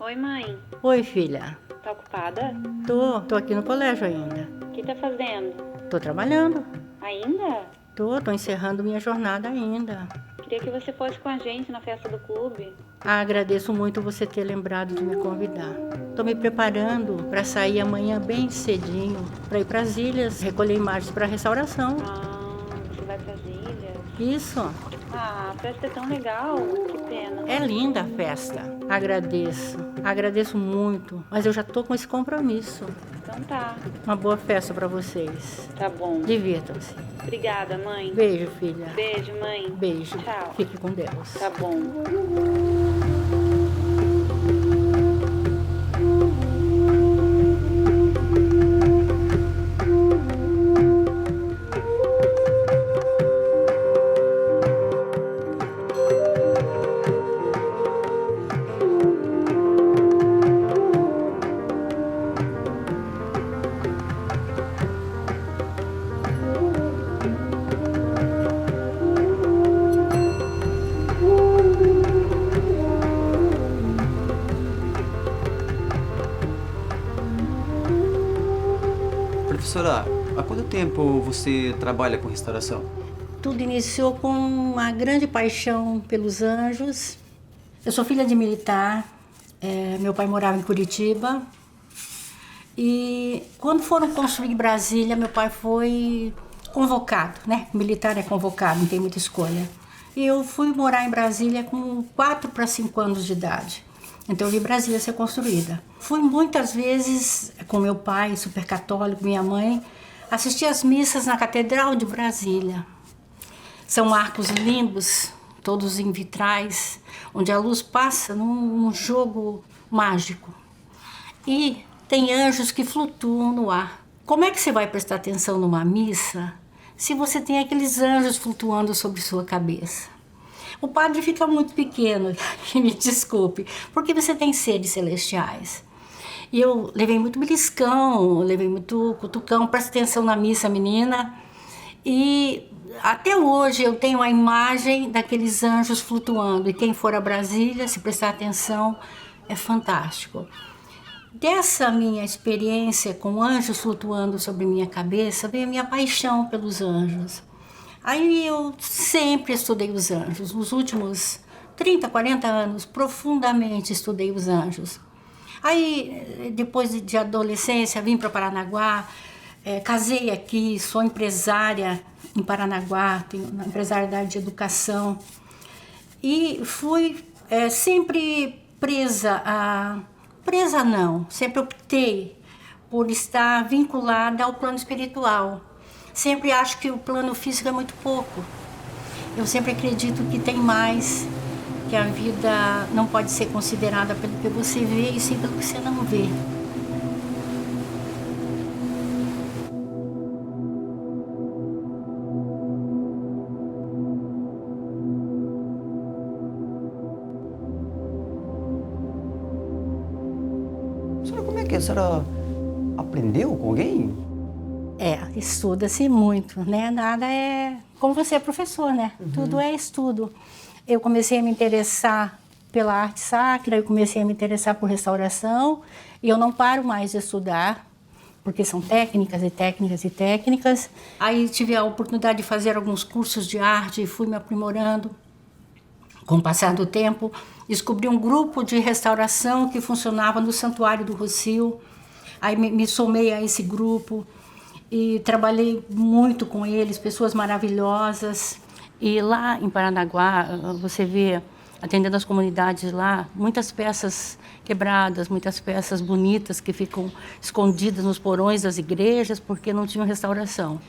Oi, mãe. Oi, filha. Tá ocupada? Tô aqui no colégio ainda. O que tá fazendo? Tô trabalhando. Ainda? Tô encerrando minha jornada ainda. Queria que você fosse com a gente na festa do clube. Agradeço muito você ter lembrado de me convidar. Tô me preparando para sair amanhã bem cedinho, para ir para as ilhas, recolher imagens para restauração. Você vai pras ilhas? Isso. A festa é tão legal. Que pena. É linda a festa. Agradeço muito, mas eu já tô com esse compromisso. Então tá. Uma boa festa para vocês. Tá bom. Divirtam-se. Obrigada, mãe. Beijo, filha. Beijo, mãe. Beijo. Tchau. Fique com Deus. Tá bom. Professora, há quanto tempo você trabalha com restauração? Tudo iniciou com uma grande paixão pelos anjos. Eu sou filha de militar, meu pai morava em Curitiba. E quando foram construir Brasília, meu pai foi convocado, né? Militar é convocado, não tem muita escolha. E eu fui morar em Brasília com 4 para 5 anos de idade. Então eu vi Brasília ser construída. Fui muitas vezes com meu pai, super católico, minha mãe, assistir às missas na Catedral de Brasília. São arcos lindos, todos em vitrais, onde a luz passa num jogo mágico. E tem anjos que flutuam no ar. Como é que você vai prestar atenção numa missa se você tem aqueles anjos flutuando sobre sua cabeça? O padre fica muito pequeno, me desculpe, porque você tem seres celestiais. E eu levei muito beliscão, levei muito cutucão, presta atenção na missa, menina. E até hoje eu tenho a imagem daqueles anjos flutuando. E quem for a Brasília, se prestar atenção, é fantástico. Dessa minha experiência com anjos flutuando sobre minha cabeça, veio a minha paixão pelos anjos. Aí eu sempre estudei os anjos. Nos últimos 30, 40 anos, profundamente estudei os anjos. Aí, depois de adolescência, vim para Paranaguá, casei aqui, sou empresária em Paranaguá, tenho uma empresária da área de educação. E fui sempre sempre optei por estar vinculada ao plano espiritual. Sempre acho que o plano físico é muito pouco. Eu sempre acredito que tem mais, que a vida não pode ser considerada pelo que você vê e sim pelo que você não vê. Senhora, como é que é? A senhora aprendeu com alguém? Estuda-se muito, né? Nada é... Como você é professor, né? Tudo é estudo. Eu comecei a me interessar pela arte sacra, eu comecei a me interessar por restauração e eu não paro mais de estudar, porque são técnicas e técnicas e técnicas. Aí tive a oportunidade de fazer alguns cursos de arte e fui me aprimorando. Com o passar do tempo, descobri um grupo de restauração que funcionava no Santuário do Rossio. Aí me somei a esse grupo e trabalhei muito com eles, pessoas maravilhosas. E lá em Paranaguá, você vê, atendendo as comunidades lá, muitas peças quebradas, muitas peças bonitas que ficam escondidas nos porões das igrejas porque não tinham restauração.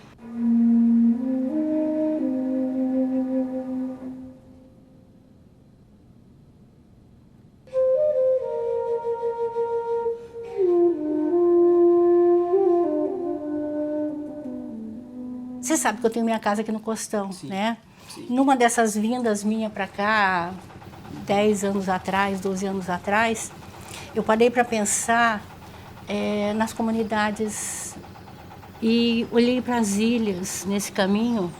Você sabe que eu tenho minha casa aqui no Costão, Sim, né? sim. Numa dessas vindas minha para cá, 10 anos atrás, 12 anos atrás, eu parei para pensar nas comunidades e olhei para as ilhas nesse caminho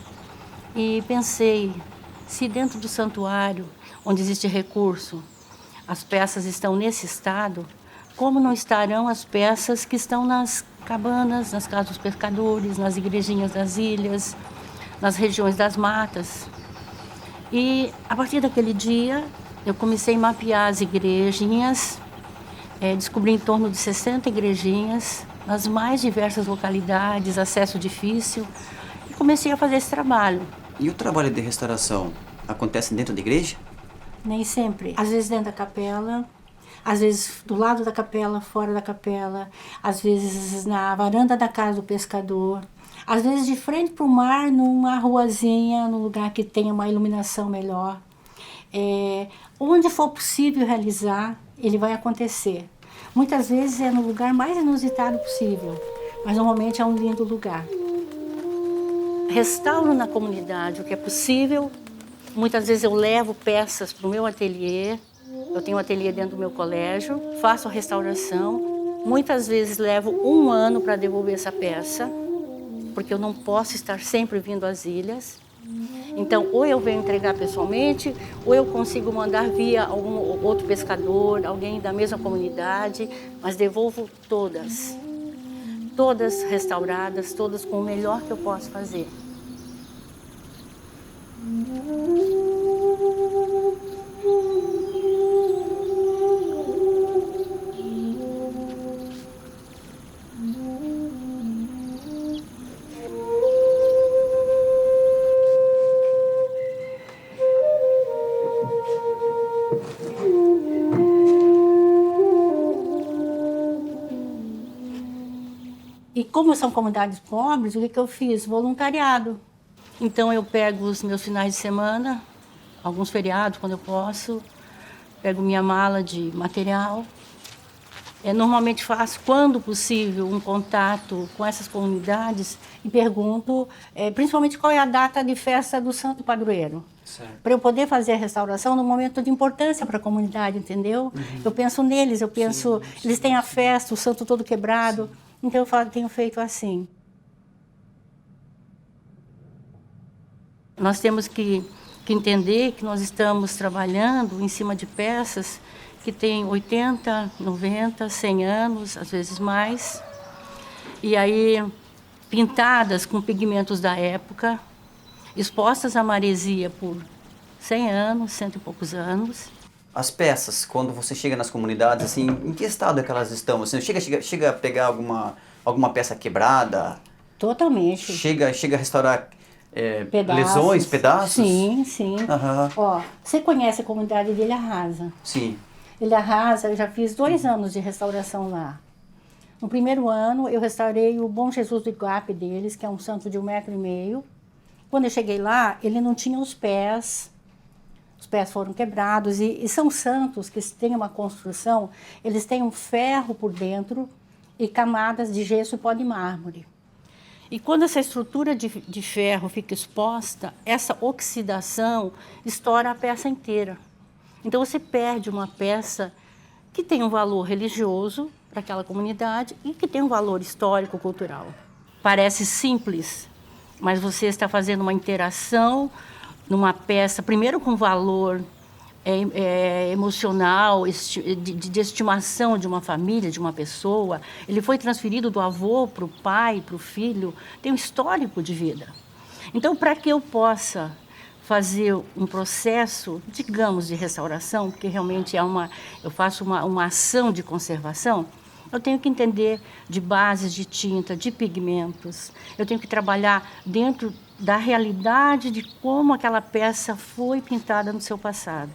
e pensei, se dentro do santuário, onde existe recurso, as peças estão nesse estado, como não estarão as peças que estão nas cabanas, nas casas dos pescadores, nas igrejinhas das ilhas, nas regiões das matas. E a partir daquele dia, eu comecei a mapear as igrejinhas, descobri em torno de 60 igrejinhas, nas mais diversas localidades, acesso difícil, e comecei a fazer esse trabalho. E o trabalho de restauração acontece dentro da igreja? Nem sempre. Às vezes dentro da capela, às vezes do lado da capela, fora da capela, às vezes na varanda da casa do pescador, às vezes de frente para o mar, numa ruazinha, num lugar que tenha uma iluminação melhor. Onde for possível realizar, ele vai acontecer. Muitas vezes é no lugar mais inusitado possível, mas normalmente é um lindo lugar. Restauro na comunidade o que é possível. Muitas vezes eu levo peças para o meu ateliê. Eu tenho um ateliê dentro do meu colégio, faço a restauração. Muitas vezes levo 1 ano para devolver essa peça, porque eu não posso estar sempre vindo às ilhas. Então, ou eu venho entregar pessoalmente, ou eu consigo mandar via algum outro pescador, alguém da mesma comunidade, mas devolvo todas. Todas restauradas, todas com o melhor que eu posso fazer. E como são comunidades pobres, o que eu fiz? Voluntariado. Então eu pego os meus finais de semana, alguns feriados quando eu posso, pego minha mala de material. Normalmente faço, quando possível, um contato com essas comunidades e pergunto, principalmente qual é a data de festa do Santo Padroeiro. Para eu poder fazer a restauração num momento de importância para a comunidade, entendeu? Eu penso neles, eu penso, eles têm a festa, o santo todo quebrado. Então eu tenho feito assim. Nós temos que entender que nós estamos trabalhando em cima de peças que têm 80, 90, 100 anos, às vezes mais. E aí, pintadas com pigmentos da época, expostas à maresia por 100 anos, 100 e poucos anos. As peças, quando você chega nas comunidades, assim, em que estado é que elas estão? Você chega a pegar alguma peça quebrada? Totalmente. Chega a restaurar pedaços. lesões, pedaços? Sim, sim. Uhum. Ó, você conhece a comunidade de Ilha Rasa? Sim. Ilha Rasa, eu já fiz 2 anos de restauração lá. No primeiro ano, eu restaurei o Bom Jesus do Iguape deles, que é um santo de 1,5 m. Quando eu cheguei lá, ele não tinha os pés foram quebrados, e são santos que têm uma construção, eles têm um ferro por dentro e camadas de gesso e pó de mármore. E quando essa estrutura de ferro fica exposta, essa oxidação estoura a peça inteira. Então você perde uma peça que tem um valor religioso para aquela comunidade e que tem um valor histórico, cultural. Parece simples, mas você está fazendo uma interação numa peça, primeiro com valor emocional, de estimação de uma família, de uma pessoa. Ele foi transferido do avô para o pai, para o filho, tem um histórico de vida. Então, para que eu possa fazer um processo, digamos, de restauração, porque realmente eu faço uma ação de conservação, eu tenho que entender de bases de tinta, de pigmentos, eu tenho que trabalhar dentro da realidade de como aquela peça foi pintada no seu passado.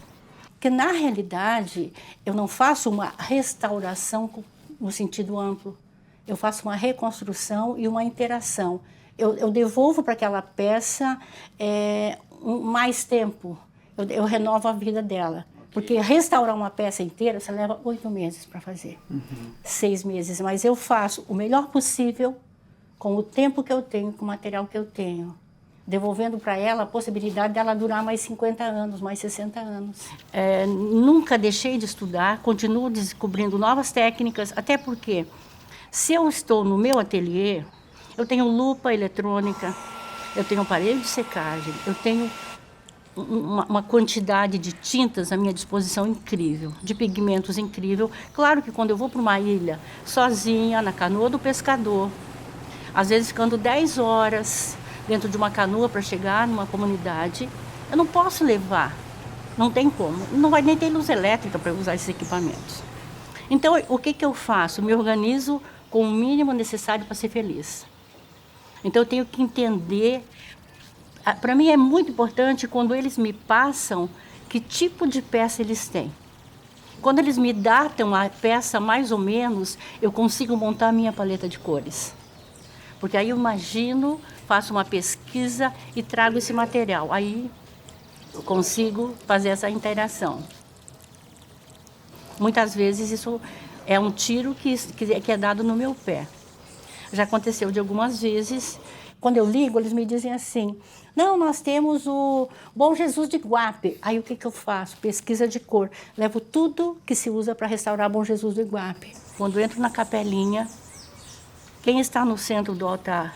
Porque, na realidade, eu não faço uma restauração no sentido amplo. Eu faço uma reconstrução e uma interação. Eu devolvo para aquela peça mais tempo. Eu renovo a vida dela. Porque restaurar uma peça inteira, você leva 8 meses para fazer. 6 meses. Mas eu faço o melhor possível com o tempo que eu tenho, com o material que eu tenho, devolvendo para ela a possibilidade dela durar mais 50 anos, mais 60 anos. Nunca deixei de estudar, continuo descobrindo novas técnicas, até porque se eu estou no meu ateliê, eu tenho lupa eletrônica, eu tenho aparelho de secagem, eu tenho uma quantidade de tintas à minha disposição incrível, de pigmentos incrível. Claro que quando eu vou para uma ilha sozinha, na canoa do pescador, às vezes ficando 10 horas dentro de uma canoa para chegar numa comunidade, eu não posso levar, não tem como. Não vai nem ter luz elétrica para usar esses equipamentos. Então, o que eu faço? Me organizo com o mínimo necessário para ser feliz. Então, eu tenho que entender. Para mim é muito importante quando eles me passam que tipo de peça eles têm. Quando eles me datam a peça mais ou menos, eu consigo montar a minha paleta de cores. Porque aí eu imagino, faço uma pesquisa e trago esse material. Aí eu consigo fazer essa interação. Muitas vezes isso é um tiro que é dado no meu pé. Já aconteceu de algumas vezes. Quando eu ligo, eles me dizem assim, não, nós temos o Bom Jesus de Iguape. Aí o que eu faço? Pesquisa de cor. Levo tudo que se usa para restaurar Bom Jesus do Iguape. Quando eu entro na capelinha, quem está no centro do altar?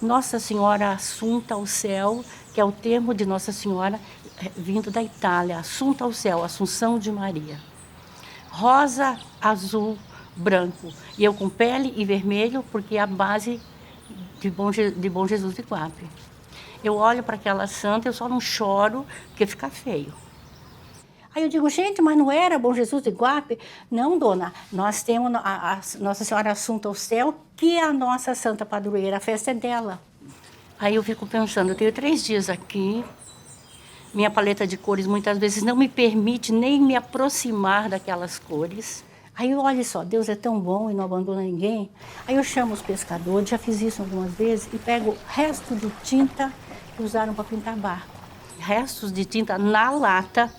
Nossa Senhora Assunta ao Céu, que é o termo de Nossa Senhora vindo da Itália. Assunta ao Céu, Assunção de Maria. Rosa, azul, branco. E eu com pele e vermelho, porque é a base de Bom Jesus de Iguape. Eu olho para aquela santa, eu só não choro, porque fica feio. Aí eu digo, gente, mas não era Bom Jesus de Iguape? Não, dona, nós temos a Nossa Senhora Assunta ao Céu, que é a nossa santa padroeira, a festa é dela. Aí eu fico pensando, eu tenho 3 dias aqui, minha paleta de cores muitas vezes não me permite nem me aproximar daquelas cores. Aí olha só, Deus é tão bom e não abandona ninguém. Aí eu chamo os pescadores, já fiz isso algumas vezes, e pego resto de tinta que usaram para pintar barco. Restos de tinta na lata,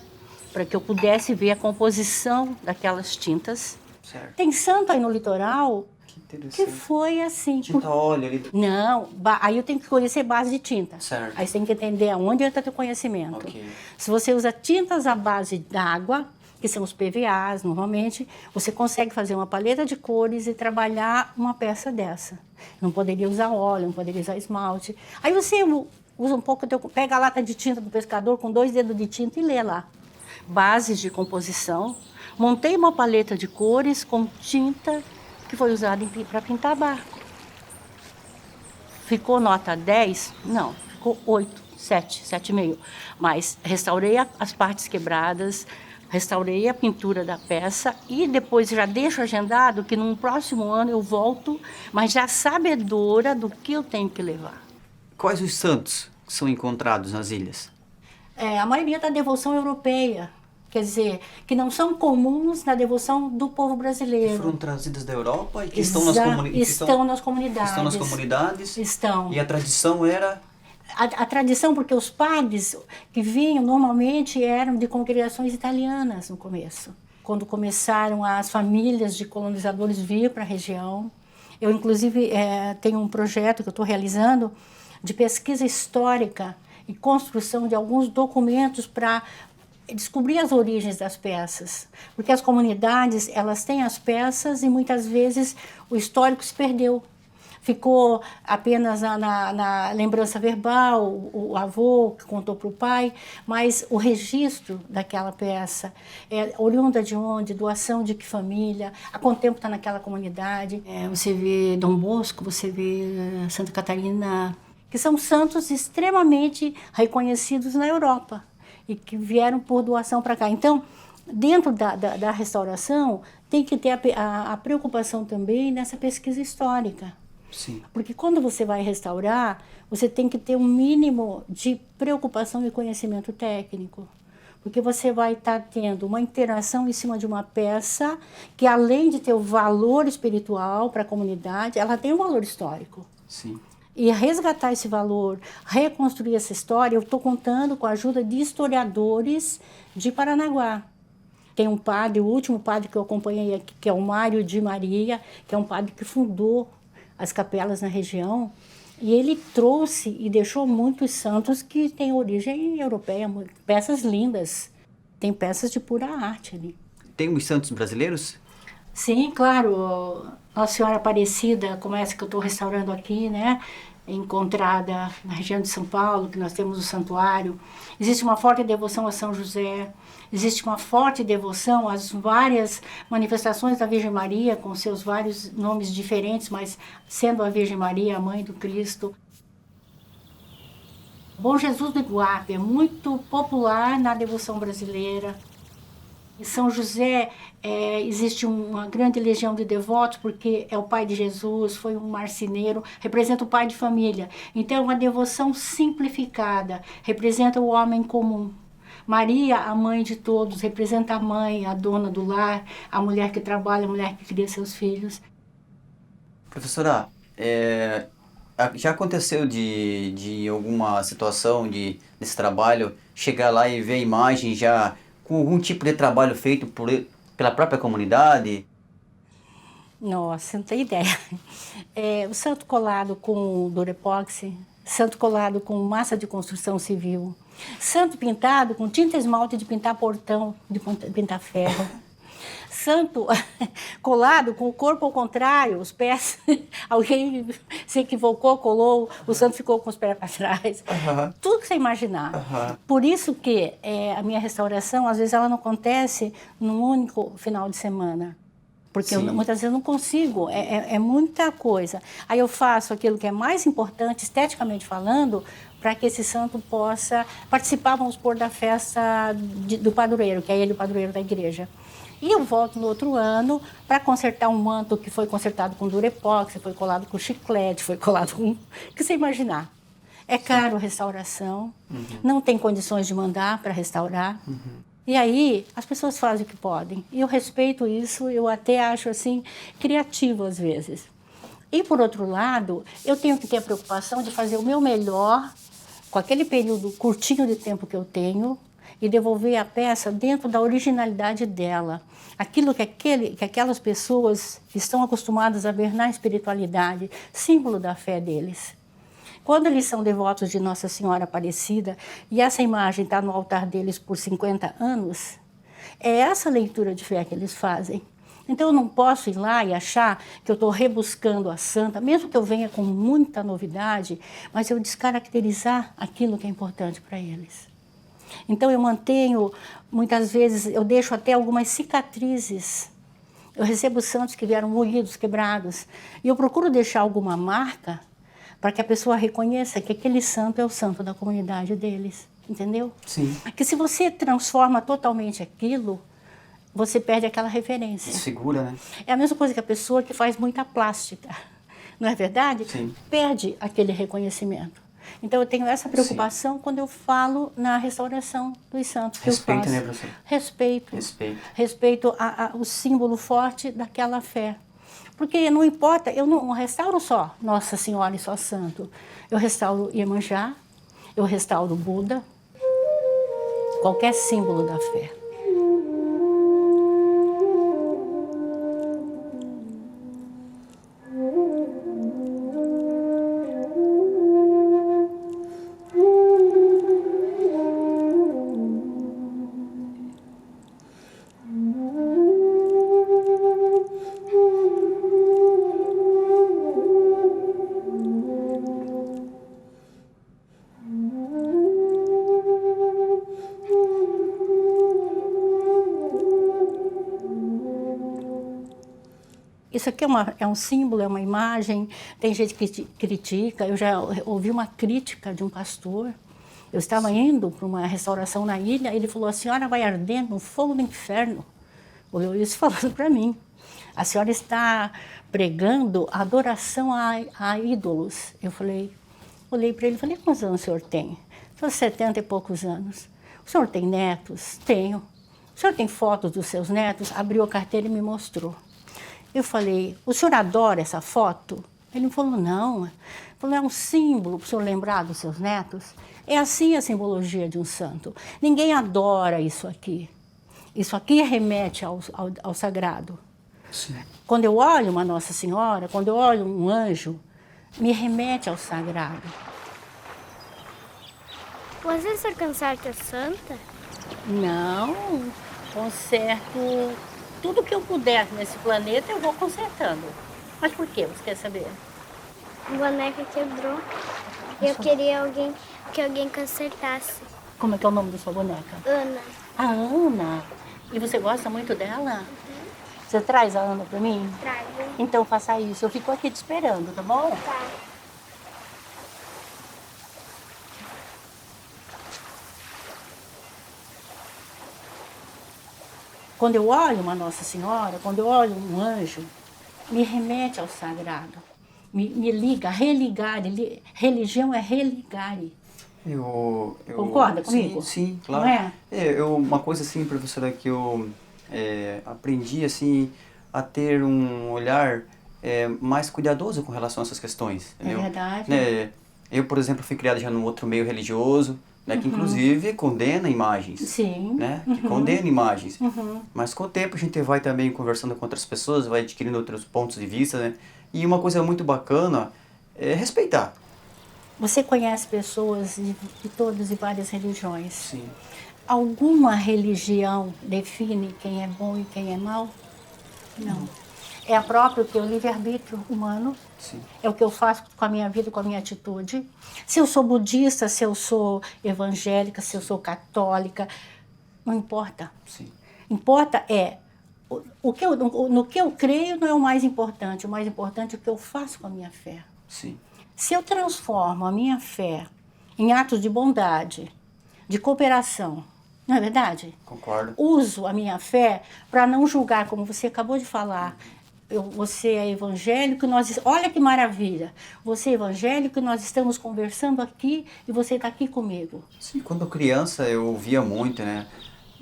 para que eu pudesse ver a composição daquelas tintas. Certo. Tem santo aí no litoral Que interessante. que foi assim. Tinta óleo ali. Não, aí eu tenho que conhecer base de tinta. Certo. Aí você tem que entender aonde entra teu conhecimento. Ok. Se você usa tintas à base d'água, que são os PVAs normalmente, você consegue fazer uma paleta de cores e trabalhar uma peça dessa. Não poderia usar óleo, não poderia usar esmalte. Aí você usa um pouco, pega a lata de tinta do pescador com 2 dedos de tinta e lê lá. Bases de composição. Montei uma paleta de cores com tinta que foi usada para pintar barco. Ficou nota 10? Não, ficou 8, 7, 7,5. Mas restaurei as partes quebradas, restaurei a pintura da peça e depois já deixo agendado que no próximo ano eu volto, mas já sabedora do que eu tenho que levar. Quais os santos que são encontrados nas ilhas? A maioria da devoção europeia, quer dizer, que não são comuns na devoção do povo brasileiro. Que foram trazidas da Europa e que estão nas comunidades. Estão nas comunidades. Estão nas comunidades. Estão. E a tradição era... A tradição, porque os padres que vinham normalmente eram de congregações italianas no começo. Quando começaram as famílias de colonizadores vir para a região. Eu, inclusive, tenho um projeto que eu estou realizando de pesquisa histórica e construção de alguns documentos para descobrir as origens das peças. Porque as comunidades, elas têm as peças e muitas vezes o histórico se perdeu. Ficou apenas na lembrança verbal, o avô que contou para o pai, mas o registro daquela peça, oriunda de onde, doação de que família, há quanto tempo está naquela comunidade. Você vê Dom Bosco, você vê Santa Catarina, que são santos extremamente reconhecidos na Europa e que vieram por doação para cá. Então, dentro da restauração, tem que ter a preocupação também nessa pesquisa histórica. Sim. Porque quando você vai restaurar, você tem que ter um mínimo de preocupação e conhecimento técnico. Porque você vai estar tendo uma interação em cima de uma peça que, além de ter o valor espiritual para a comunidade, ela tem um valor histórico. Sim. E resgatar esse valor, reconstruir essa história, eu estou contando com a ajuda de historiadores de Paranaguá. Tem um padre, o último padre que eu acompanhei aqui, que é o Mário de Maria, que é um padre que fundou as capelas na região, e ele trouxe e deixou muitos santos que têm origem europeia, peças lindas, tem peças de pura arte ali. Tem os santos brasileiros? Sim, claro, Nossa Senhora Aparecida, como essa que eu estou restaurando aqui, né? encontrada na região de São Paulo, que nós temos o santuário. Existe uma forte devoção a São José, existe uma forte devoção às várias manifestações da Virgem Maria, com seus vários nomes diferentes, mas sendo a Virgem Maria a mãe do Cristo. Bom Jesus do Iguape é muito popular na devoção brasileira. Em São José existe uma grande legião de devotos, porque é o pai de Jesus, foi um marceneiro, representa o pai de família. Então é uma devoção simplificada, representa o homem comum. Maria, a mãe de todos, representa a mãe, a dona do lar, a mulher que trabalha, a mulher que cria seus filhos. Professora, já aconteceu de alguma situação desse trabalho chegar lá e ver a imagem já com algum tipo de trabalho feito pela própria comunidade? Nossa, não tem ideia. O santo colado com durepoxi, santo colado com massa de construção civil, santo pintado com tinta esmalte de pintar portão, de pintar ferro, santo colado com o corpo ao contrário, os pés, alguém se equivocou, colou, o santo ficou com os pés para trás. Tudo que você imaginar. Por isso que a minha restauração, às vezes, ela não acontece num único final de semana. Porque muitas vezes eu não consigo, é muita coisa. Aí eu faço aquilo que é mais importante, esteticamente falando, para que esse santo possa participar, vamos supor, da festa do padroeiro, que é ele o padroeiro da igreja. E eu volto no outro ano para consertar um manto que foi consertado com durepoxi, foi colado com chiclete, foi colado com... o que você imaginar. É caro a restauração, não tem condições de mandar para restaurar. E aí as pessoas fazem o que podem. E eu respeito isso, eu até acho assim criativo às vezes. E por outro lado, eu tenho que ter a preocupação de fazer o meu melhor com aquele período curtinho de tempo que eu tenho e devolver a peça dentro da originalidade dela. Aquilo que aquelas pessoas estão acostumadas a ver na espiritualidade, símbolo da fé deles. Quando eles são devotos de Nossa Senhora Aparecida e essa imagem está no altar deles por 50 anos, é essa leitura de fé que eles fazem. Então eu não posso ir lá e achar que eu estou rebuscando a santa, mesmo que eu venha com muita novidade, mas eu descaracterizar aquilo que é importante para eles. Então eu mantenho, muitas vezes, eu deixo até algumas cicatrizes. Eu recebo santos que vieram moídos, quebrados, e eu procuro deixar alguma marca para que a pessoa reconheça que aquele santo é o santo da comunidade deles, entendeu? Sim. Que se você transforma totalmente aquilo, você perde aquela referência. Desfigura, né? É a mesma coisa que a pessoa que faz muita plástica, não é verdade? Sim. Perde aquele reconhecimento. Então eu tenho essa preocupação quando eu falo na restauração dos santos que Respeito, eu faço. né, professora? Respeito. Respeito. Respeito o símbolo forte daquela fé. Porque não importa, eu não restauro só Nossa Senhora e só santo. Eu restauro Iemanjá, eu restauro Buda, qualquer símbolo da fé. Isso aqui é um símbolo, é uma imagem, tem gente que critica. Eu já ouvi uma crítica de um pastor. Eu estava indo para uma restauração na ilha, ele falou: a senhora vai arder no fogo do inferno. Olhou isso falando para mim. A senhora está pregando adoração a ídolos. Eu olhei para ele e falei: quantos anos o senhor tem? Ele falou: 70 e poucos anos. O senhor tem netos? Tenho. O senhor tem fotos dos seus netos? Abriu a carteira e me mostrou. Eu falei: o senhor adora essa foto? Ele falou: não. Ele falou: é um símbolo para o senhor lembrar dos seus netos? É assim a simbologia de um santo. Ninguém adora isso aqui. Isso aqui remete ao sagrado. Sim. Quando eu olho uma Nossa Senhora, quando eu olho um anjo, me remete ao sagrado. Você só conserta santa? Não, conserto tudo que eu puder nesse planeta, eu vou consertando. Mas por quê? Você quer saber? A boneca quebrou. E eu queria que alguém consertasse. Como é que é o nome da sua boneca? Ana. A Ana. E você gosta muito dela? Você traz a Ana pra mim? Traga. Então faça isso. Eu fico aqui te esperando, tá bom? Tá. Quando eu olho uma Nossa Senhora, quando eu olho um anjo, me remete ao sagrado. Me liga, religar. Religião é religar. Concorda comigo? Sim, claro. Não é? Uma coisa assim, professora, que eu aprendi assim a ter um olhar mais cuidadoso com relação a essas questões. Entendeu? É verdade. Né? Eu, por exemplo, fui criado já num outro meio religioso, né, que inclusive condena imagens. Sim. Né? Que condena imagens. Uhum. Mas com o tempo a gente vai também conversando com outras pessoas, vai adquirindo outros pontos de vista, né? E uma coisa muito bacana é respeitar. Você conhece pessoas de todas e várias religiões. Sim. Alguma religião define quem é bom e quem é mau? Não. É a própria que é o livre-arbítrio humano. Sim. É o que eu faço com a minha vida, com a minha atitude. Se eu sou budista, se eu sou evangélica, se eu sou católica, não importa. Sim. Importa no que eu creio não é o mais importante. O mais importante é o que eu faço com a minha fé. Sim. Se eu transformo a minha fé em atos de bondade, de cooperação, não é verdade? Concordo. Uso a minha fé para não julgar, como você acabou de falar. Você é evangélico, olha que maravilha. Você é evangélico, nós estamos conversando aqui e você está aqui comigo. Sim, quando criança eu via muito, né,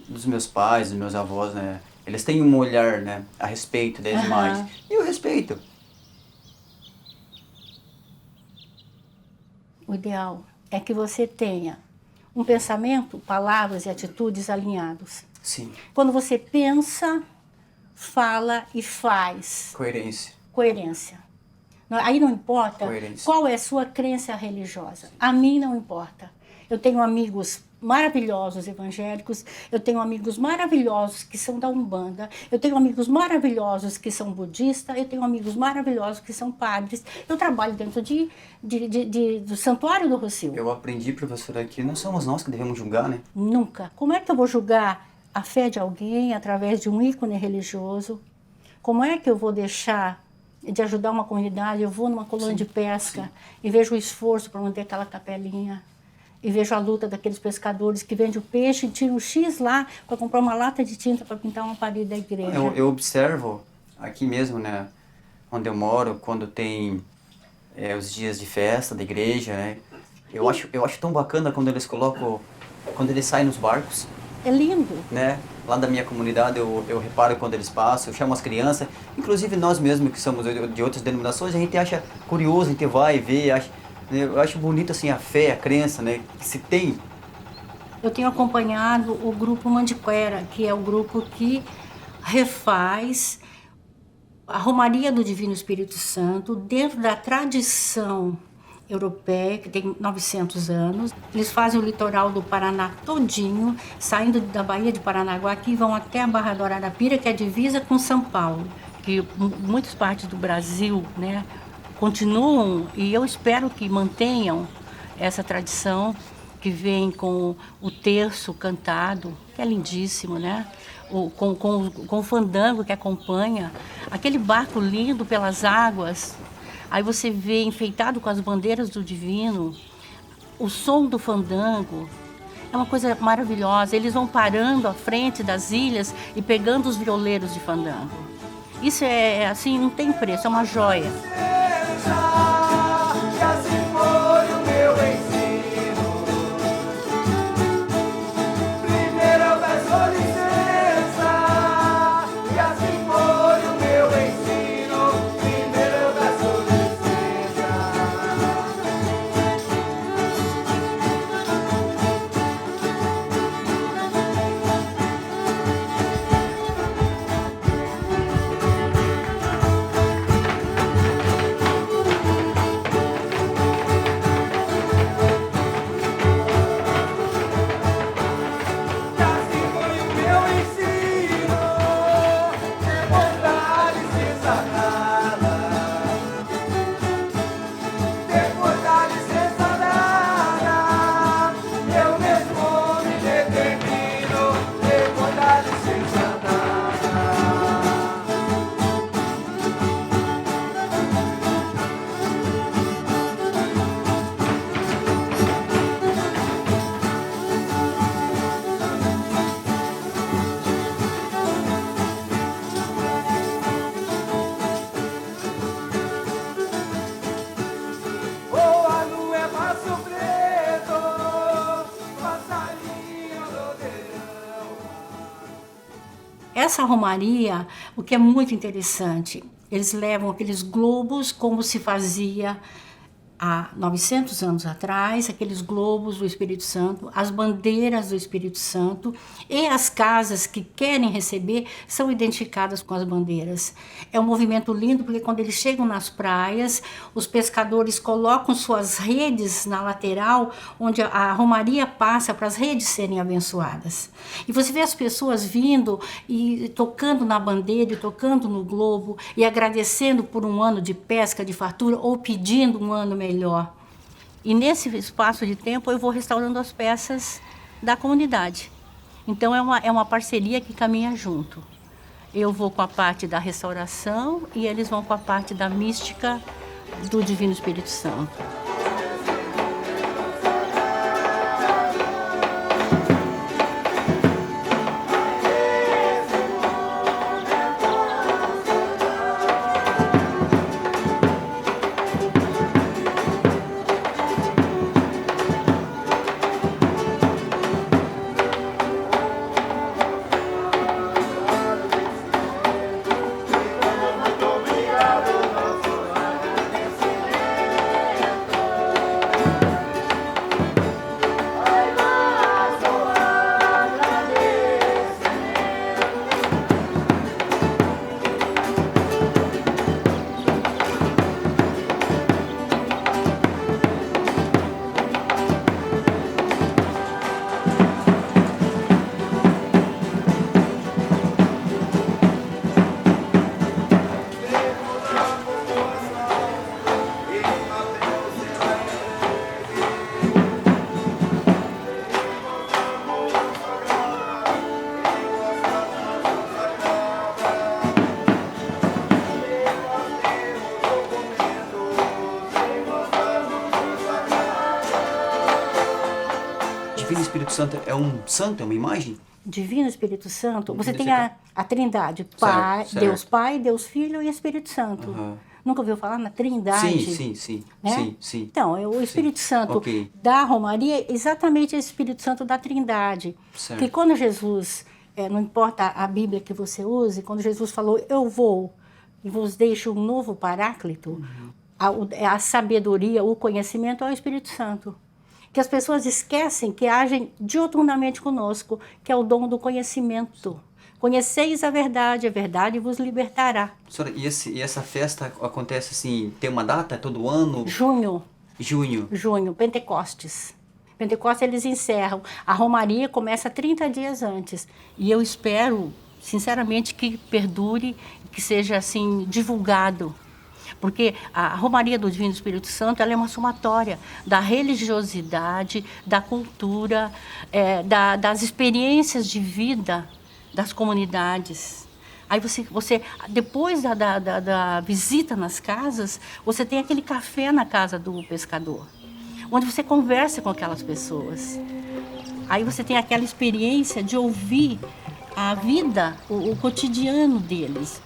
dos meus pais, dos meus avós, né, eles têm um olhar, né, a respeito das imagens. E eu respeito. O ideal é que você tenha um pensamento, palavras e atitudes alinhados. Sim. Quando você pensa, fala e faz. Coerência. Coerência. Aí não importa Coerência. qual é a sua crença religiosa. A mim não importa. Eu tenho amigos maravilhosos evangélicos, eu tenho amigos maravilhosos que são da Umbanda, eu tenho amigos maravilhosos que são budistas, eu tenho amigos maravilhosos que são padres. Eu trabalho dentro do Santuário do Rossio. Eu aprendi, professora, que não somos nós que devemos julgar, né? Nunca. Como é que eu vou julgar a fé de alguém através de um ícone religioso? Como é que eu vou deixar de ajudar uma comunidade? Eu vou numa colônia de pesca e vejo o esforço para manter aquela capelinha. E vejo a luta daqueles pescadores que vendem o peixe e tiram o X lá para comprar uma lata de tinta para pintar uma parede da igreja. Eu observo aqui mesmo, né, onde eu moro, quando tem os dias de festa da igreja, né? Eu acho tão bacana quando eles saem nos barcos. É lindo. Né? Lá da minha comunidade eu reparo quando eles passam, eu chamo as crianças, inclusive nós mesmos que somos de outras denominações, a gente acha curioso, a gente vai ver, eu acho bonito assim a fé, a crença, né, que se tem. Eu tenho acompanhado o grupo Mandiquera, que é o grupo que refaz a Romaria do Divino Espírito Santo dentro da tradição europeia, que tem 900 anos. Eles fazem o litoral do Paraná todinho, saindo da Baía de Paranaguá, aqui vão até a Barra do Ararapira, que é a divisa com São Paulo, que muitas partes do Brasil, né, continuam, e eu espero que mantenham essa tradição que vem com o terço cantado, que é lindíssimo, né? Com o fandango que acompanha, aquele barco lindo pelas águas. Aí você vê enfeitado com as bandeiras do divino, o som do fandango. É uma coisa maravilhosa. Eles vão parando à frente das ilhas e pegando os violeiros de fandango. Isso é assim, não tem preço, é uma joia. Essa romaria, o que é muito interessante, eles levam aqueles globos como se fazia há 900 anos atrás, aqueles globos do Espírito Santo, as bandeiras do Espírito Santo, e as casas que querem receber são identificadas com as bandeiras. É um movimento lindo, porque quando eles chegam nas praias, os pescadores colocam suas redes na lateral, onde a romaria passa para as redes serem abençoadas. E você vê as pessoas vindo e tocando na bandeira, e tocando no globo, e agradecendo por um ano de pesca, de fartura, ou pedindo um ano melhor. E nesse espaço de tempo eu vou restaurando as peças da comunidade. Então é uma parceria que caminha junto. Eu vou com a parte da restauração e eles vão com a parte da mística do Divino Espírito Santo. Divino Espírito Santo é um santo, é uma imagem? Divino Espírito Santo, você Divino tem Espírito. a Trindade, Pai, certo. Deus Pai, Deus Filho e Espírito Santo. Aham. Nunca ouviu falar na Trindade? Sim, Né? sim. Então, o Espírito Santo Ok. da Romaria é exatamente esse Espírito Santo da Trindade. Certo. Que quando Jesus, não importa a Bíblia que você use, quando Jesus falou, eu vou e vos deixo um novo Paráclito, a sabedoria, o conhecimento é o Espírito Santo. Que as pessoas esquecem que agem dioturnamente conosco, que é o dom do conhecimento. Conheceis a verdade vos libertará. Senhora, e essa festa acontece assim, tem uma data todo ano? Junho, Junho. Pentecostes. Pentecostes eles encerram. A Romaria começa 30 dias antes. E eu espero, sinceramente, que perdure, que seja assim divulgado. Porque a Romaria do Divino Espírito Santo ela é uma somatória da religiosidade, da cultura, das experiências de vida das comunidades. Aí você depois da visita nas casas, você tem aquele café na casa do pescador, onde você conversa com aquelas pessoas. Aí você tem aquela experiência de ouvir a vida, o cotidiano deles.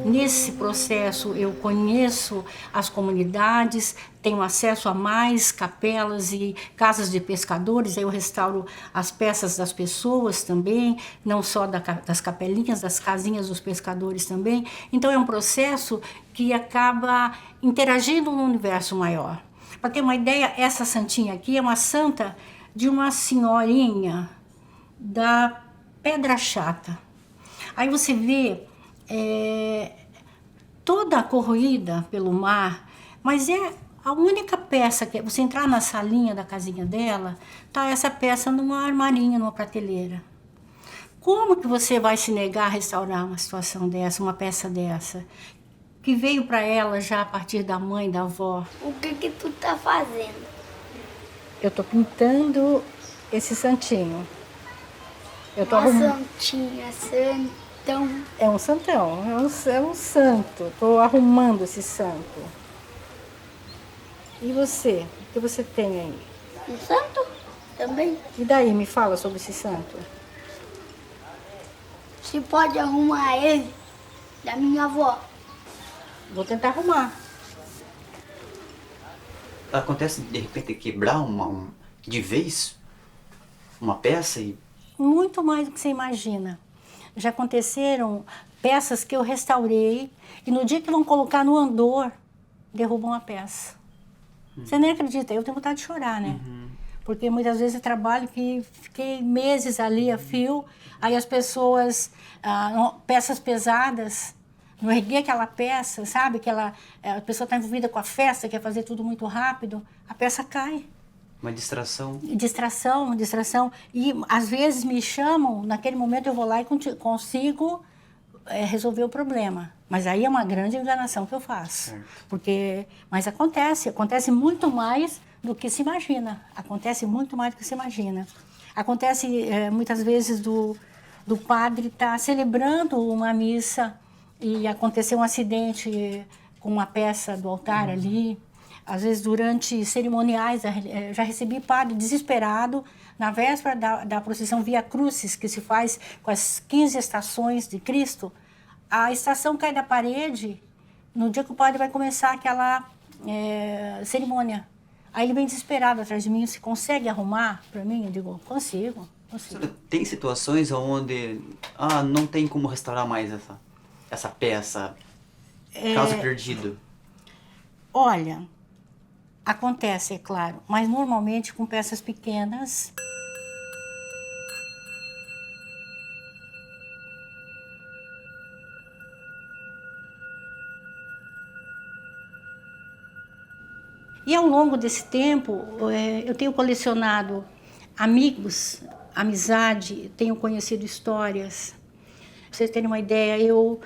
Nesse processo eu conheço as comunidades, tenho acesso a mais capelas e casas de pescadores, aí eu restauro as peças das pessoas também, não só das capelinhas, das casinhas dos pescadores também. Então é um processo que acaba interagindo no universo maior. Para ter uma ideia, essa santinha aqui é uma santa de uma senhorinha da Pedra Chata. Aí você vê toda corroída pelo mar, mas é a única peça que você entrar na salinha da casinha dela, tá essa peça numa armarinha, numa prateleira. Como que você vai se negar a restaurar uma situação dessa, uma peça dessa, que veio para ela já a partir da mãe, da avó? O que tu tá fazendo? Eu tô pintando esse santinho. Eu tô Uma arrumando. santinha santa. santão. É um santão, é um santo. Estou arrumando esse santo. E você? O que você tem aí? Um santo também. E daí, me fala sobre esse santo. Se pode arrumar ele da minha avó. Vou tentar arrumar. Acontece de repente quebrar de vez uma peça e Muito mais do que você imagina. Já aconteceram peças que eu restaurei e no dia que vão colocar no andor, derrubam a peça. Você nem acredita, eu tenho vontade de chorar, né? Porque muitas vezes eu trabalho que fiquei meses ali a fio, aí as pessoas, peças pesadas, não erguei aquela peça, sabe? A pessoa está envolvida com a festa, quer fazer tudo muito rápido, a peça cai. uma distração. Distração. E às vezes me chamam, naquele momento eu vou lá e consigo resolver o problema. Mas aí é uma grande enganação que eu faço. Certo. Mas acontece muito mais do que se imagina. Acontece muito mais do que se imagina. Acontece muitas vezes do padre estar celebrando uma missa e acontecer um acidente com uma peça do altar ali. Às vezes, durante cerimoniais, já recebi padre desesperado, na véspera da procissão Via Crucis, que se faz com as 15 estações de Cristo, a estação cai da parede no dia que o padre vai começar aquela cerimônia. Aí ele vem desesperado atrás de mim, se consegue arrumar para mim? Eu digo, consigo. Tem situações onde não tem como restaurar mais essa peça, caso perdido? Olha, acontece, é claro, mas normalmente com peças pequenas. E ao longo desse tempo, eu tenho colecionado amigos, amizade, tenho conhecido histórias. Pra vocês terem uma ideia, eu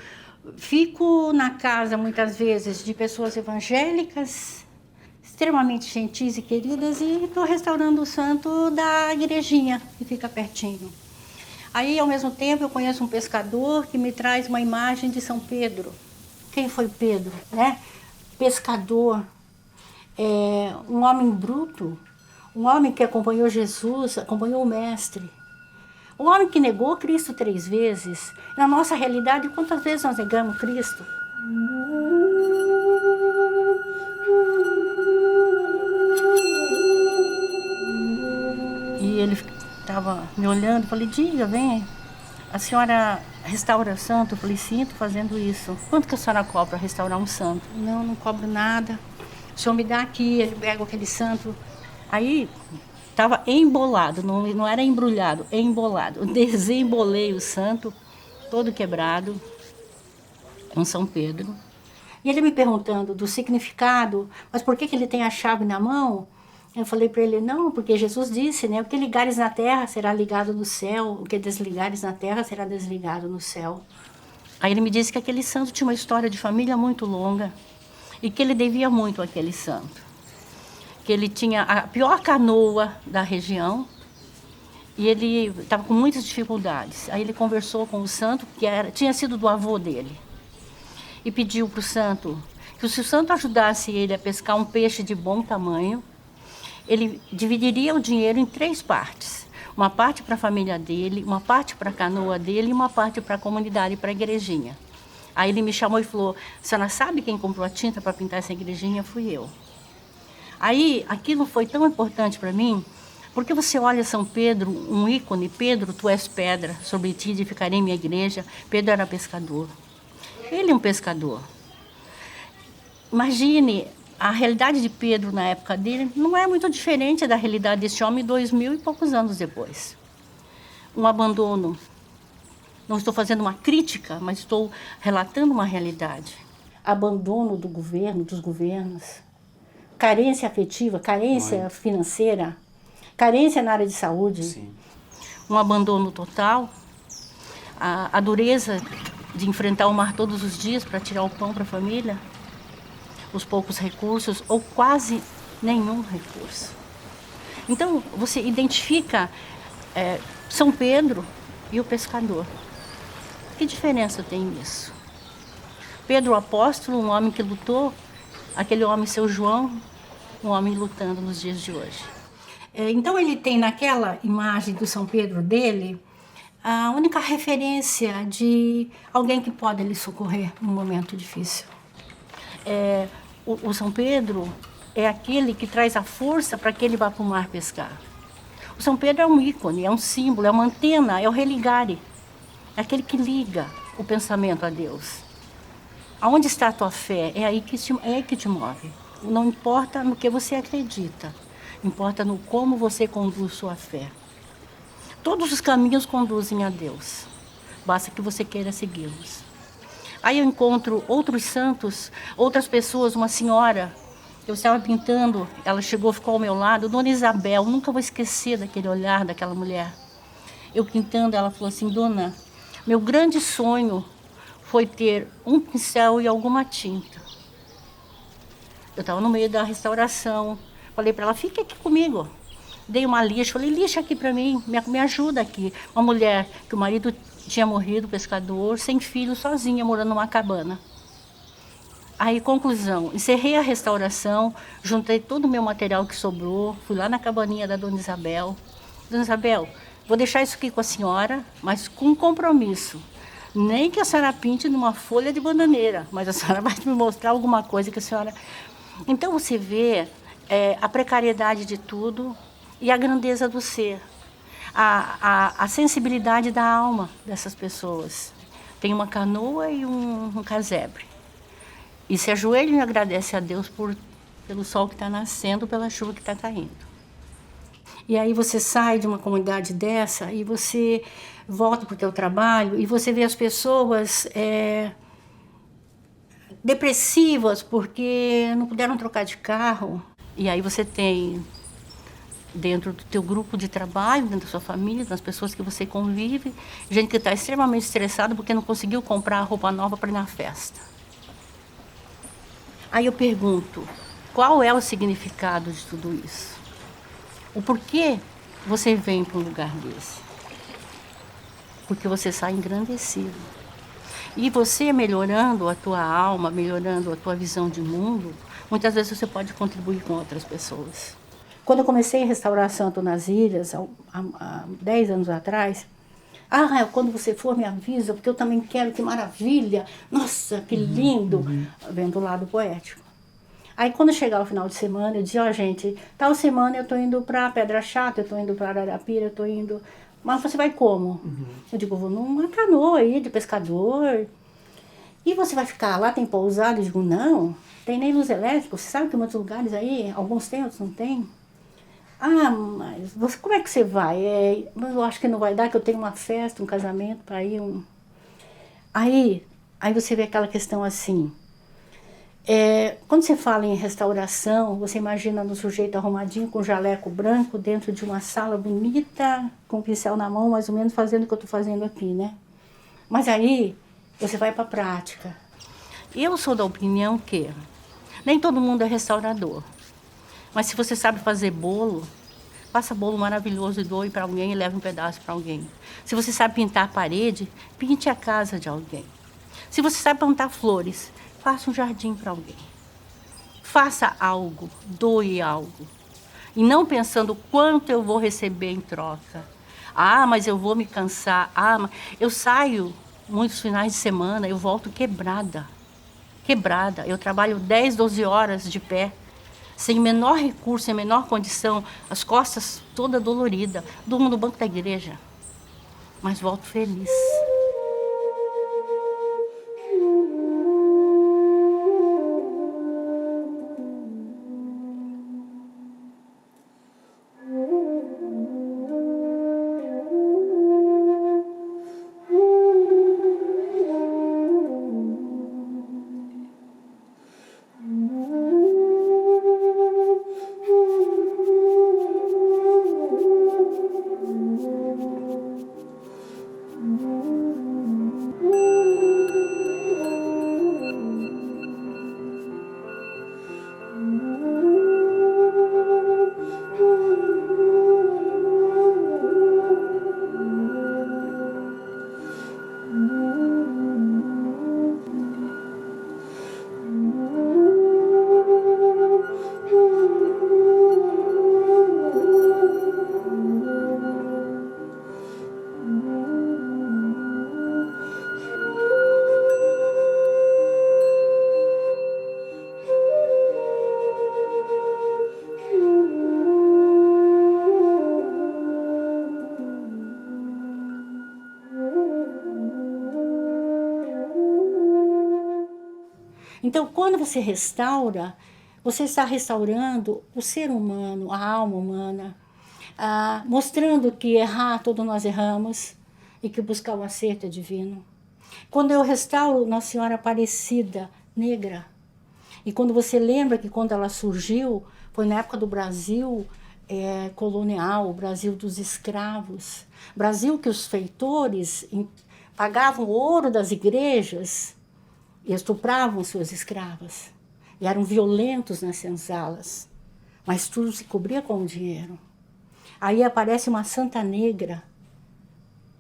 fico na casa, muitas vezes, de pessoas evangélicas, extremamente gentis e queridas, e estou restaurando o santo da igrejinha, que fica pertinho. Aí, ao mesmo tempo, eu conheço um pescador que me traz uma imagem de São Pedro. Quem foi Pedro, né? Pescador, um homem bruto, um homem que acompanhou Jesus, acompanhou o Mestre. Um homem que negou Cristo 3 vezes. Na nossa realidade, quantas vezes nós negamos Cristo? E ele estava me olhando, falei, diga, vem, a senhora restaura santo? Eu falei, sim, estou fazendo isso. Quanto que a senhora cobra para restaurar um santo? Não cobro nada. O senhor me dá aqui, ele pega aquele santo. Aí estava embolado, não era embrulhado, embolado. Eu desembolei o santo, todo quebrado, com São Pedro. E ele me perguntando do significado, mas por que ele tem a chave na mão? Eu falei para ele, não, porque Jesus disse, né? O que ligares na terra será ligado no céu, o que desligares na terra será desligado no céu. Aí ele me disse que aquele santo tinha uma história de família muito longa e que ele devia muito àquele santo. Que ele tinha a pior canoa da região e ele estava com muitas dificuldades. Aí ele conversou com o santo, que tinha sido do avô dele, e pediu para o santo que se o santo ajudasse ele a pescar um peixe de bom tamanho, ele dividiria o dinheiro em 3 partes. Uma parte para a família dele, uma parte para a canoa dele e uma parte para a comunidade, para a igrejinha. Aí ele me chamou e falou, a senhora sabe quem comprou a tinta para pintar essa igrejinha? Fui eu. Aí, aquilo foi tão importante para mim, porque você olha São Pedro, um ícone, Pedro, tu és pedra, sobre ti edificarei minha igreja. Pedro era pescador. Ele é um pescador. Imagine, a realidade de Pedro na época dele não é muito diferente da realidade desse homem 2000 e poucos anos depois. Um abandono. Não estou fazendo uma crítica, mas estou relatando uma realidade. Abandono do governo, dos governos. Carência afetiva, carência financeira, carência na área de saúde. Sim. Um abandono total. A dureza de enfrentar o mar todos os dias para tirar o pão para a família. Os poucos recursos ou quase nenhum recurso. Então, você identifica São Pedro e o pescador. Que diferença tem nisso? Pedro o apóstolo, um homem que lutou, aquele homem seu João, um homem lutando nos dias de hoje. Então ele tem naquela imagem do São Pedro dele a única referência de alguém que pode lhe socorrer num momento difícil. O São Pedro é aquele que traz a força para que ele vá para o mar pescar. O São Pedro é um ícone, é um símbolo, é uma antena, é o religare. É aquele que liga o pensamento a Deus. Aonde está a tua fé? É aí que te move. Não importa no que você acredita, importa no como você conduz sua fé. Todos os caminhos conduzem a Deus, basta que você queira segui-los. Aí eu encontro outros santos, outras pessoas, uma senhora, eu estava pintando, ela chegou, ficou ao meu lado, Dona Isabel, nunca vou esquecer daquele olhar daquela mulher. Eu pintando, ela falou assim, Dona, meu grande sonho foi ter um pincel e alguma tinta. Eu estava no meio da restauração, falei para ela, fique aqui comigo. Dei uma lixa, falei, lixa aqui para mim, me ajuda aqui. Uma mulher que o marido tinha morrido, pescador, sem filho, sozinha, morando numa cabana. Aí, conclusão, encerrei a restauração, juntei todo o meu material que sobrou, fui lá na cabaninha da Dona Isabel. Dona Isabel, vou deixar isso aqui com a senhora, mas com um compromisso. Nem que a senhora pinte numa folha de bananeira, mas a senhora vai me mostrar alguma coisa que a senhora... Então você vê a precariedade de tudo e a grandeza do ser. A sensibilidade da alma dessas pessoas. Tem uma canoa e um casebre. E se ajoelham e agradecem a Deus pelo sol que está nascendo, pela chuva que está caindo. E aí você sai de uma comunidade dessa e você volta para o teu trabalho e você vê as pessoas depressivas porque não puderam trocar de carro. E aí você tem, dentro do teu grupo de trabalho, dentro da sua família, das pessoas que você convive, gente que está extremamente estressada porque não conseguiu comprar roupa nova para ir na festa. Aí eu pergunto, qual é o significado de tudo isso? O porquê você vem para um lugar desse? Porque você sai engrandecido. E você melhorando a tua alma, melhorando a tua visão de mundo, muitas vezes você pode contribuir com outras pessoas. Quando eu comecei a restaurar Santo nas Ilhas, há 10 anos atrás, quando você for me avisa, porque eu também quero, que maravilha, nossa, que lindo, vem do lado poético. Aí quando chegar o final de semana, eu dizia, gente, tal semana eu estou indo para Pedra Chata, eu estou indo para Ararapira, eu estou indo... Mas você vai como? Eu digo, vou numa canoa aí de pescador. E você vai ficar lá, tem pousada? Eu digo, não, tem nem luz elétrica, você sabe que em muitos lugares aí, alguns tem, outros não tem. Mas como é que você vai? Mas eu acho que não vai dar, que eu tenho uma festa, um casamento para ir. Aí você vê aquela questão assim, quando você fala em restauração, você imagina no sujeito arrumadinho com jaleco branco dentro de uma sala bonita, com o pincel na mão, mais ou menos fazendo o que eu estou fazendo aqui, né? Mas aí você vai para a prática. Eu sou da opinião que nem todo mundo é restaurador. Mas se você sabe fazer bolo, faça bolo maravilhoso e doe para alguém e leve um pedaço para alguém. Se você sabe pintar a parede, pinte a casa de alguém. Se você sabe plantar flores, faça um jardim para alguém. Faça algo, doe algo. E não pensando quanto eu vou receber em troca. Mas eu vou me cansar. Mas eu saio muitos finais de semana, eu volto quebrada. Quebrada. Eu trabalho 10, 12 horas de pé, sem menor recurso, sem menor condição, as costas toda dolorida. Durmo no banco da igreja, mas volto feliz. Então, quando você restaura, você está restaurando o ser humano, a alma humana, mostrando que errar, todos nós erramos, e que buscar o acerto é divino. Quando eu restauro Nossa Senhora Aparecida, negra, e quando você lembra que quando ela surgiu, foi na época do Brasil colonial, o Brasil dos escravos, Brasil que os feitores pagavam o ouro das igrejas e estupravam suas escravas. E eram violentos nas senzalas, mas tudo se cobria com dinheiro. Aí aparece uma santa negra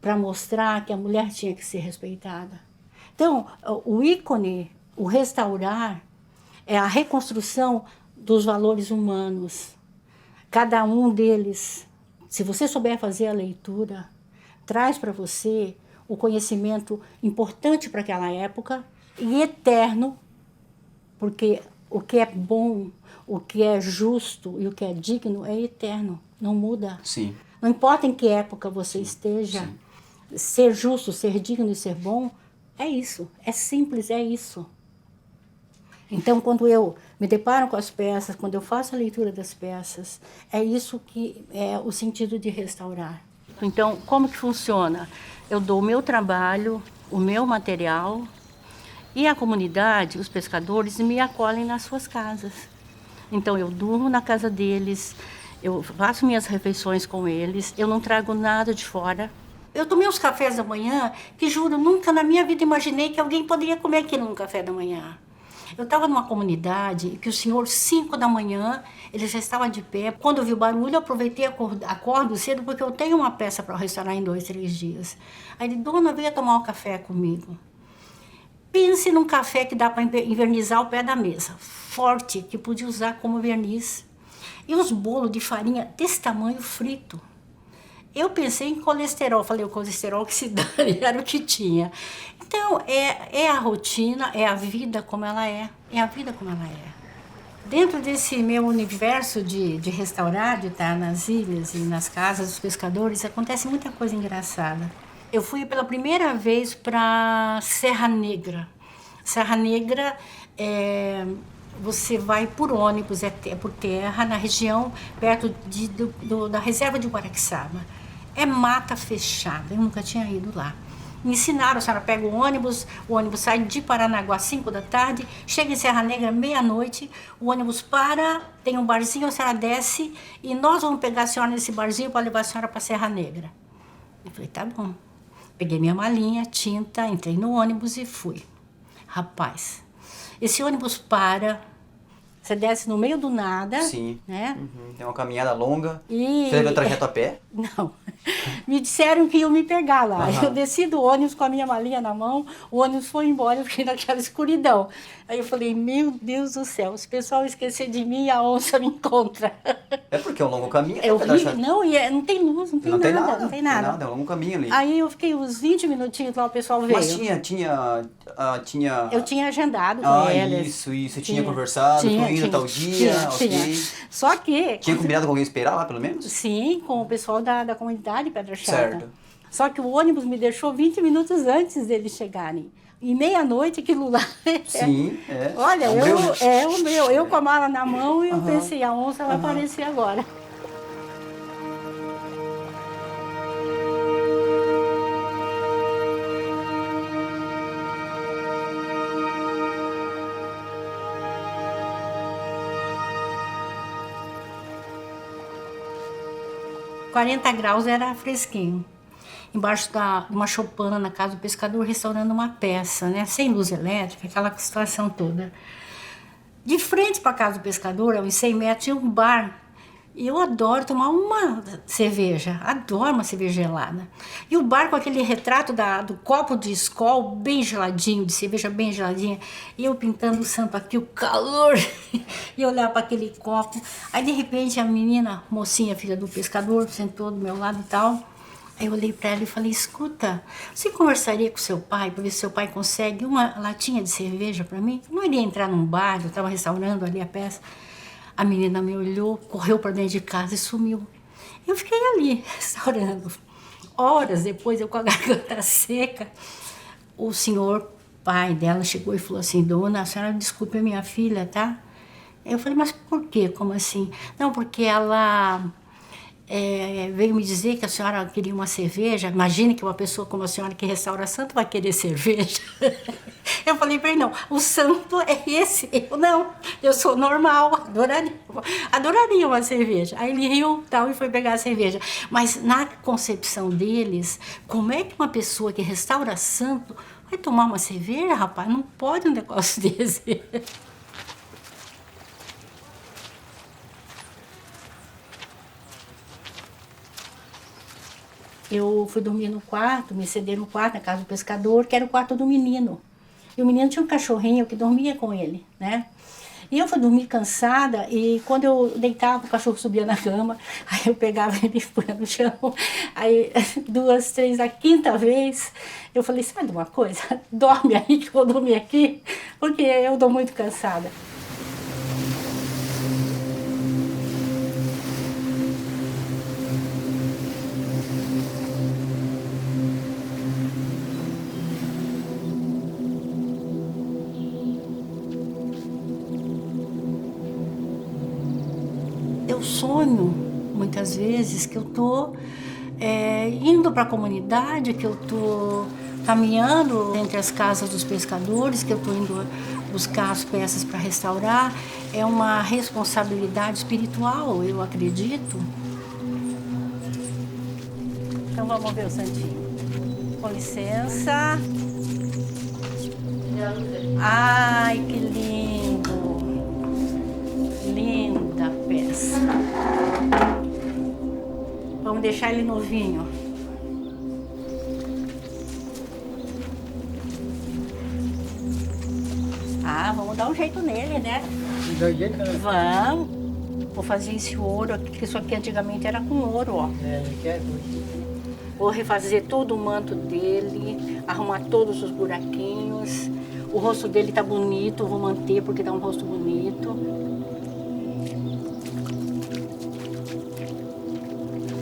para mostrar que a mulher tinha que ser respeitada. Então, o ícone, o restaurar, é a reconstrução dos valores humanos. Cada um deles, se você souber fazer a leitura, traz para você o conhecimento importante para aquela época e eterno, porque o que é bom, o que é justo e o que é digno é eterno, não muda. Sim. Não importa em que época você esteja, ser justo, ser digno e ser bom, é isso, é simples, é isso. Então, quando eu me deparo com as peças, quando eu faço a leitura das peças, é isso que é o sentido de restaurar. Então, como que funciona? Eu dou o meu trabalho, o meu material, e a comunidade, os pescadores, me acolhem nas suas casas. Então, eu durmo na casa deles, eu faço minhas refeições com eles, eu não trago nada de fora. Eu tomei uns cafés da manhã que, juro, nunca na minha vida imaginei que alguém poderia comer aquilo no café da manhã. Eu estava numa comunidade que o senhor, 5 da manhã, ele já estava de pé. Quando eu vi o barulho, eu aproveitei, acordo cedo, porque eu tenho uma peça para restaurar em 2, 3 dias. Aí ele, dona, venha tomar um café comigo. Pense num café que dá para envernizar o pé da mesa, forte, que podia usar como verniz. E os bolos de farinha desse tamanho frito. Eu pensei em colesterol, falei, o colesterol que se dane, era o que tinha. Então, é a rotina, é a vida como ela é a vida como ela é. Dentro desse meu universo de restaurar, de estar nas ilhas e nas casas dos pescadores, acontece muita coisa engraçada. Eu fui pela primeira vez para Serra Negra. Serra Negra você vai por ônibus, por terra, na região perto da reserva de Guaraqueçaba. É mata fechada, eu nunca tinha ido lá. Me ensinaram, a senhora pega o ônibus sai de Paranaguá às 5 da tarde, chega em Serra Negra meia-noite, o ônibus para, tem um barzinho, a senhora desce e nós vamos pegar a senhora nesse barzinho para levar a senhora para Serra Negra. Eu falei, tá bom. Peguei minha malinha, tinta, entrei no ônibus e fui. Rapaz, esse ônibus para, você desce no meio do nada. Sim. Né? Uhum. Tem uma caminhada longa. E... Você levou o trajeto a pé? Não. Me disseram que iam me pegar lá. Uhum. Eu desci do ônibus com a minha malinha na mão, o ônibus foi embora, eu fiquei naquela escuridão. Aí eu falei, meu Deus do céu, se o pessoal esquecer de mim, a onça me encontra. É porque é um longo caminho. É horrível. Não, não tem luz, não tem nada. Não tem nada. É um longo caminho ali. Aí eu fiquei uns 20 minutinhos lá, o pessoal veio. Mas tinha... Eu tinha agendado com eles. Isso. Você tinha conversado, tô indo tal dia, ok. Só que... Tinha combinado com alguém esperar lá, pelo menos? Sim, com o pessoal da comunidade Pedra Chata. Certo. Só que o ônibus me deixou 20 minutos antes deles chegarem. E meia-noite aquilo lá... Sim, Olha, eu com a mala na mão e eu Uhum. pensei, a onça vai aparecer agora. – 40 graus era fresquinho. Embaixo de uma choupana na casa do pescador, restaurando uma peça, né? Sem luz elétrica, aquela situação toda. De frente para a casa do pescador, a uns 100 metros, tinha um bar. E eu adoro tomar uma cerveja, adoro uma cerveja gelada. E o bar com aquele retrato do copo de Skol bem geladinho, de cerveja bem geladinha. E eu pintando o santo aqui, o calor. E eu olhava para aquele copo. Aí, de repente, a menina, mocinha, filha do pescador, sentou do meu lado e tal. Aí eu olhei para ela e falei, escuta, você conversaria com seu pai para ver se seu pai consegue uma latinha de cerveja para mim? Eu não iria entrar num bar, eu estava restaurando ali a peça. A menina me olhou, correu para dentro de casa e sumiu. Eu fiquei ali, restaurando. Horas depois, eu com a garganta seca, o senhor pai dela chegou e falou assim: dona, a senhora desculpe a minha filha, tá? Eu falei: mas por quê? Como assim? Não, porque ela veio me dizer que a senhora queria uma cerveja. Imagine que uma pessoa como a senhora que restaura santo vai querer cerveja. Eu falei para ele: não, o santo é esse. Eu não, eu sou normal, adoraria uma cerveja. Aí ele riu tal, e foi pegar a cerveja. Mas na concepção deles, como é que uma pessoa que restaura santo vai tomar uma cerveja, rapaz? Não pode um negócio desse. Eu fui dormir no quarto, me ceder no quarto, na casa do pescador, que era o quarto do menino. E o menino tinha um cachorrinho que dormia com ele, né? E eu fui dormir cansada, e quando eu deitava, o cachorro subia na cama, aí eu pegava ele e punha no chão. Aí, 2, 3, a quinta vez, eu falei: sabe de uma coisa? Dorme aí que eu vou dormir aqui, porque eu tô muito cansada. Eu sonho, muitas vezes, que eu estou indo para a comunidade, que eu estou caminhando entre as casas dos pescadores, que eu estou indo buscar as peças para restaurar. É uma responsabilidade espiritual, eu acredito. Então vamos ver o santinho. Com licença. Ai, que lindo! Linda peça. Vamos deixar ele novinho. Vamos dar um jeito nele, né? Vamos. Vou fazer esse ouro aqui, que isso aqui antigamente era com ouro, ó. Vou refazer todo o manto dele, arrumar todos os buraquinhos. O rosto dele tá bonito, vou manter porque tá um rosto bonito.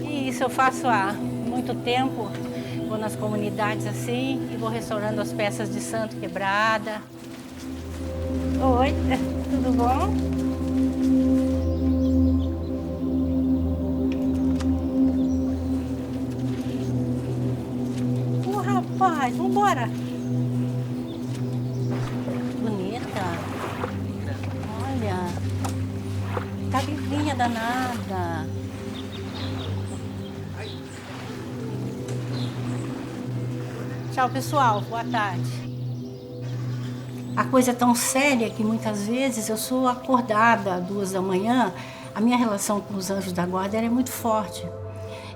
E isso eu faço há muito tempo. Vou nas comunidades assim e vou restaurando as peças de santo quebrada. Oi, tudo bom? Rapaz, vambora! Bonita! Olha! Tá vivinha danada! Tchau, pessoal. Boa tarde. A coisa é tão séria que muitas vezes eu sou acordada às 2 da manhã. A minha relação com os anjos da guarda é muito forte.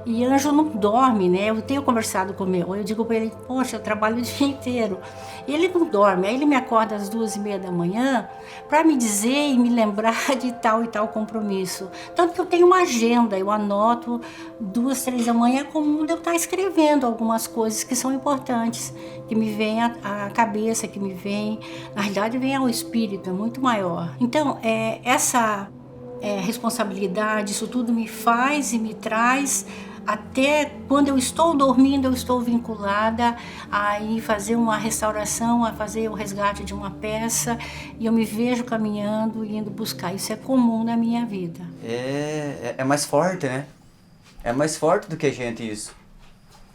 E anjo não dorme, né? Eu tenho conversado com o meu, eu digo para ele: poxa, eu trabalho o dia inteiro. E ele não dorme, aí ele me acorda às 2h30 da manhã para me dizer e me lembrar de tal e tal compromisso. Tanto que eu tenho uma agenda, eu anoto 2, 3 da manhã, como eu estar escrevendo algumas coisas que são importantes, que me vêm à cabeça, que me vêm, na realidade vem ao espírito, é muito maior. Então, essa responsabilidade, isso tudo me faz e me traz. Até quando eu estou dormindo, eu estou vinculada a ir fazer uma restauração, a fazer o resgate de uma peça, e eu me vejo caminhando e indo buscar. Isso é comum na minha vida. É mais forte, né? É mais forte do que a gente, isso.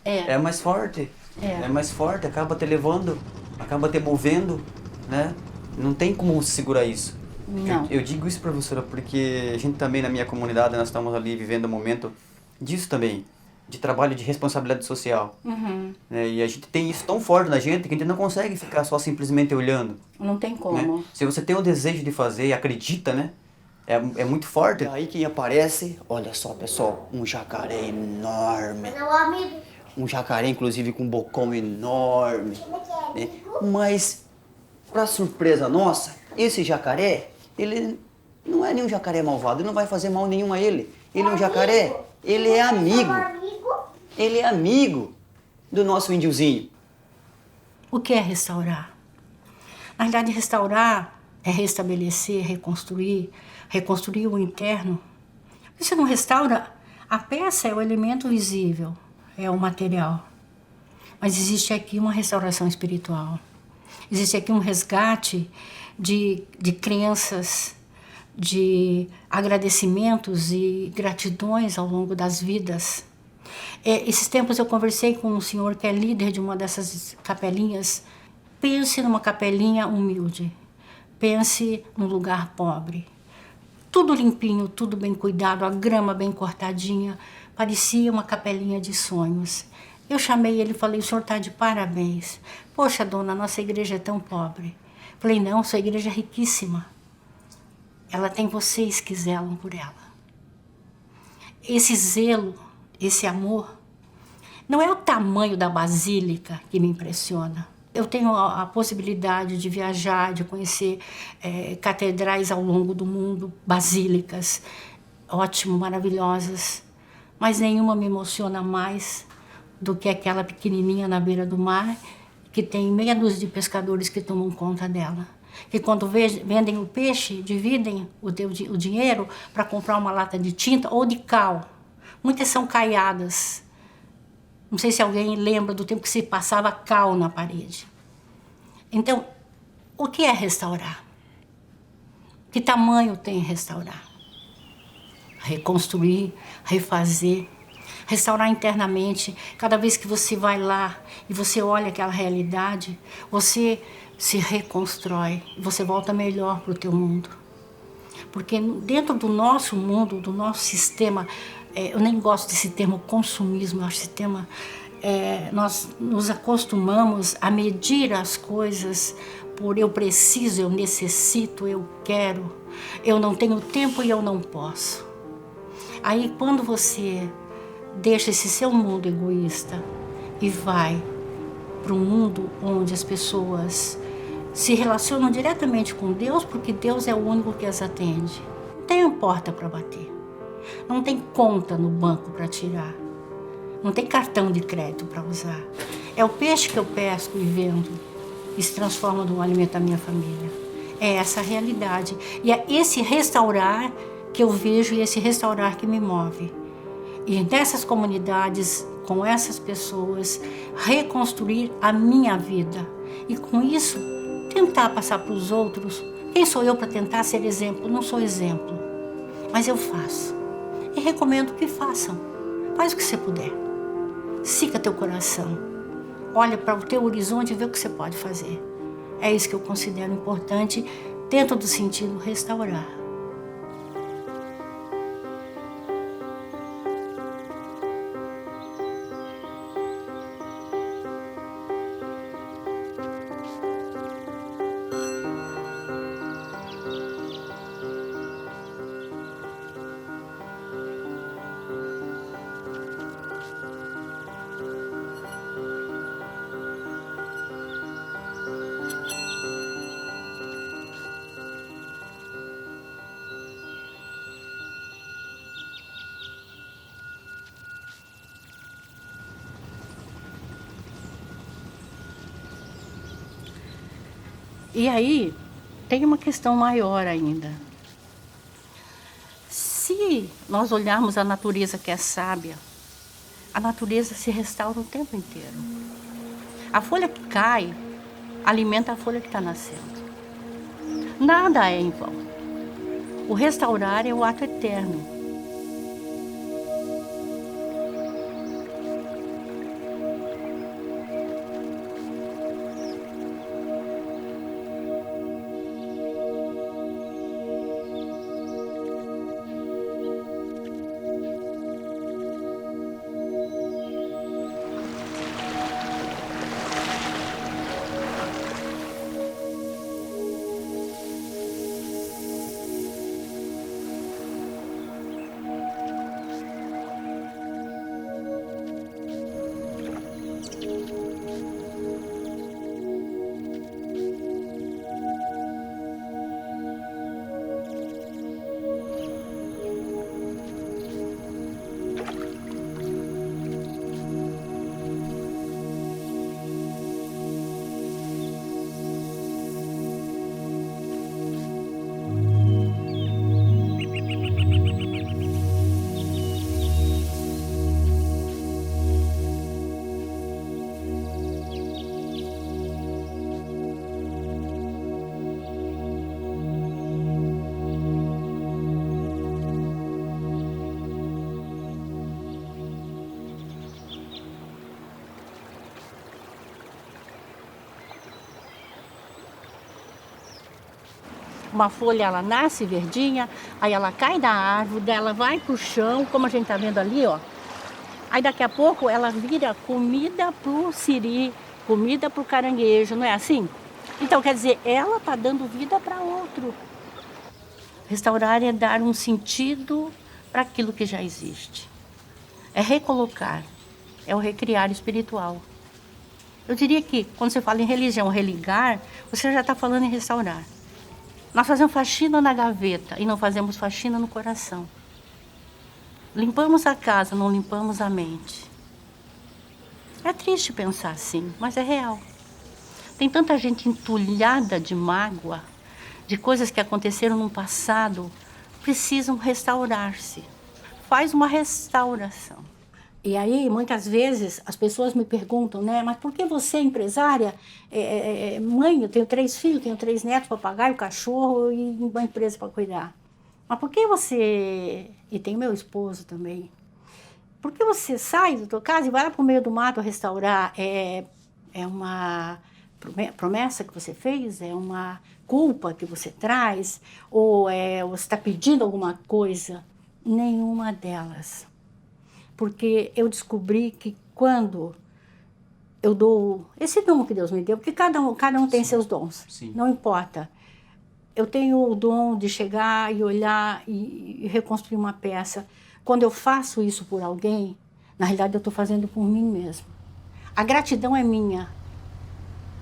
É mais forte. É mais forte, acaba te levando, acaba te movendo, né? Não tem como segurar isso. Não. Eu digo isso, professora, porque a gente também, na minha comunidade, nós estamos ali vivendo um momento disso também, de trabalho de responsabilidade social. Uhum. E a gente tem isso tão forte na gente que a gente não consegue ficar só simplesmente olhando. Não tem como. Né? Se você tem o desejo de fazer e acredita, né? É muito forte. Aí quem aparece, olha só, pessoal, um jacaré enorme. Meu amigo. Um jacaré, inclusive, com um bocão enorme. Né? Mas, pra surpresa nossa, esse jacaré, ele não é nenhum jacaré malvado, ele não vai fazer mal nenhum a ele. Ele é um jacaré, ele é amigo. Ele é amigo do nosso índiozinho. O que é restaurar? Na verdade, restaurar é restabelecer, reconstruir o interno. Você não restaura, a peça é o elemento visível, é o material. Mas existe aqui uma restauração espiritual. Existe aqui um resgate de crenças, de agradecimentos e gratidões ao longo das vidas. Esses tempos eu conversei com um senhor que é líder de uma dessas capelinhas. Pense numa capelinha humilde, pense num lugar pobre. Tudo limpinho, tudo bem cuidado, a grama bem cortadinha, parecia uma capelinha de sonhos. Eu chamei ele e falei, o senhor está de parabéns. Poxa, dona, nossa igreja é tão pobre. Falei, não, sua igreja é riquíssima. Ela tem vocês que zelam por ela. Esse zelo, esse amor, não é o tamanho da basílica que me impressiona. Eu tenho a possibilidade de viajar, de conhecer catedrais ao longo do mundo, basílicas, ótimo, maravilhosas, mas nenhuma me emociona mais do que aquela pequenininha na beira do mar, que tem meia dúzia de pescadores que tomam conta dela. Que quando vendem o peixe, dividem o dinheiro para comprar uma lata de tinta ou de cal. Muitas são caiadas. Não sei se alguém lembra do tempo que se passava cal na parede. Então, o que é restaurar? Que tamanho tem restaurar? Reconstruir, refazer, restaurar internamente. Cada vez que você vai lá e você olha aquela realidade, você se reconstrói, você volta melhor para o teu mundo. Porque dentro do nosso mundo, do nosso sistema, eu nem gosto desse termo consumismo, eu acho esse tema, nós nos acostumamos a medir as coisas por eu preciso, eu necessito, eu quero, eu não tenho tempo e eu não posso. Aí quando você deixa esse seu mundo egoísta e vai para um mundo onde as pessoas se relacionam diretamente com Deus, porque Deus é o único que as atende. Não tem porta para bater, não tem conta no banco para tirar, não tem cartão de crédito para usar. É o peixe que eu pesco e vendo e se transforma num alimento da minha família. É essa a realidade. E é esse restaurar que eu vejo e esse restaurar que me move. E nessas comunidades, com essas pessoas, reconstruir a minha vida. E com isso, tentar passar para os outros. Quem sou eu para tentar ser exemplo? Não sou exemplo, mas eu faço. E recomendo que façam. Faz o que você puder. Siga teu coração. Olha para o teu horizonte e vê o que você pode fazer. É isso que eu considero importante dentro do sentido restaurar. E aí, tem uma questão maior ainda. Se nós olharmos a natureza que é sábia, a natureza se restaura o tempo inteiro. A folha que cai alimenta a folha que está nascendo. Nada é em vão. O restaurar é o ato eterno. Uma folha, ela nasce verdinha, aí ela cai da árvore, dela vai pro chão, como a gente tá vendo ali, ó. Aí daqui a pouco ela vira comida pro siri, comida pro caranguejo, não é assim? Então, quer dizer, ela tá dando vida para outro. Restaurar é dar um sentido para aquilo que já existe. É recolocar, é o recriar espiritual. Eu diria que, quando você fala em religião, religar, você já está falando em restaurar. Nós fazemos faxina na gaveta e não fazemos faxina no coração. Limpamos a casa, não limpamos a mente. É triste pensar assim, mas é real. Tem tanta gente entulhada de mágoa, de coisas que aconteceram no passado, precisam restaurar-se. Faz uma restauração. E aí, muitas vezes, as pessoas me perguntam, né? Mas por que você é empresária? Mãe, eu tenho 3 filhos, tenho 3 netos, papagaio, cachorro e uma empresa para cuidar. Mas por que você... E tem meu esposo também. Por que você sai da tua casa e vai lá para o meio do mato restaurar? É uma promessa que você fez? É uma culpa que você traz? Ou você está pedindo alguma coisa? Nenhuma delas. Porque eu descobri que quando eu dou esse dom que Deus me deu, porque cada um tem seus dons, não importa. Eu tenho o dom de chegar e olhar e reconstruir uma peça. Quando eu faço isso por alguém, na realidade eu estou fazendo por mim mesmo. A gratidão é minha.